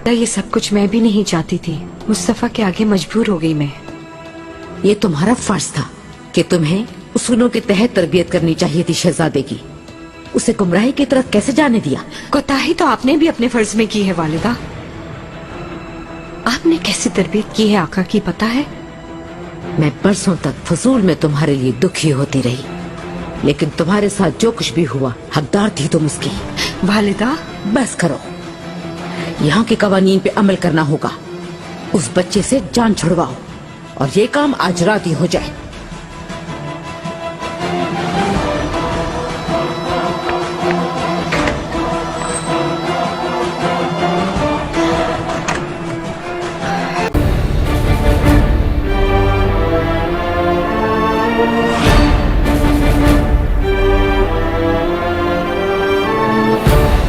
ये सब कुछ मैं भी नहीं चाहती थी। मुस्तफा के आगे मजबूर हो गई मैं। ये तुम्हारा फर्ज था कि तुम्हें उसूलों के तहत तरबियत करनी चाहिए थी शहजादे की। उसे गुमराही की तरफ कैसे जाने दिया? कोताही तो आपने भी अपने फर्ज में की है वालिदा। आपने कैसी तरबियत की है आका की पता है? मैं बरसों तक फजूल में तुम्हारे लिए दुखी होती रही, लेकिन तुम्हारे साथ जो कुछ भी हुआ हकदार थी तुम उसकी। वालिदा, बस करो। यहाँ के कवानीन पे अमल करना होगा। उस बच्चे से जान छुड़वाओ और ये काम आज रात ही हो जाए।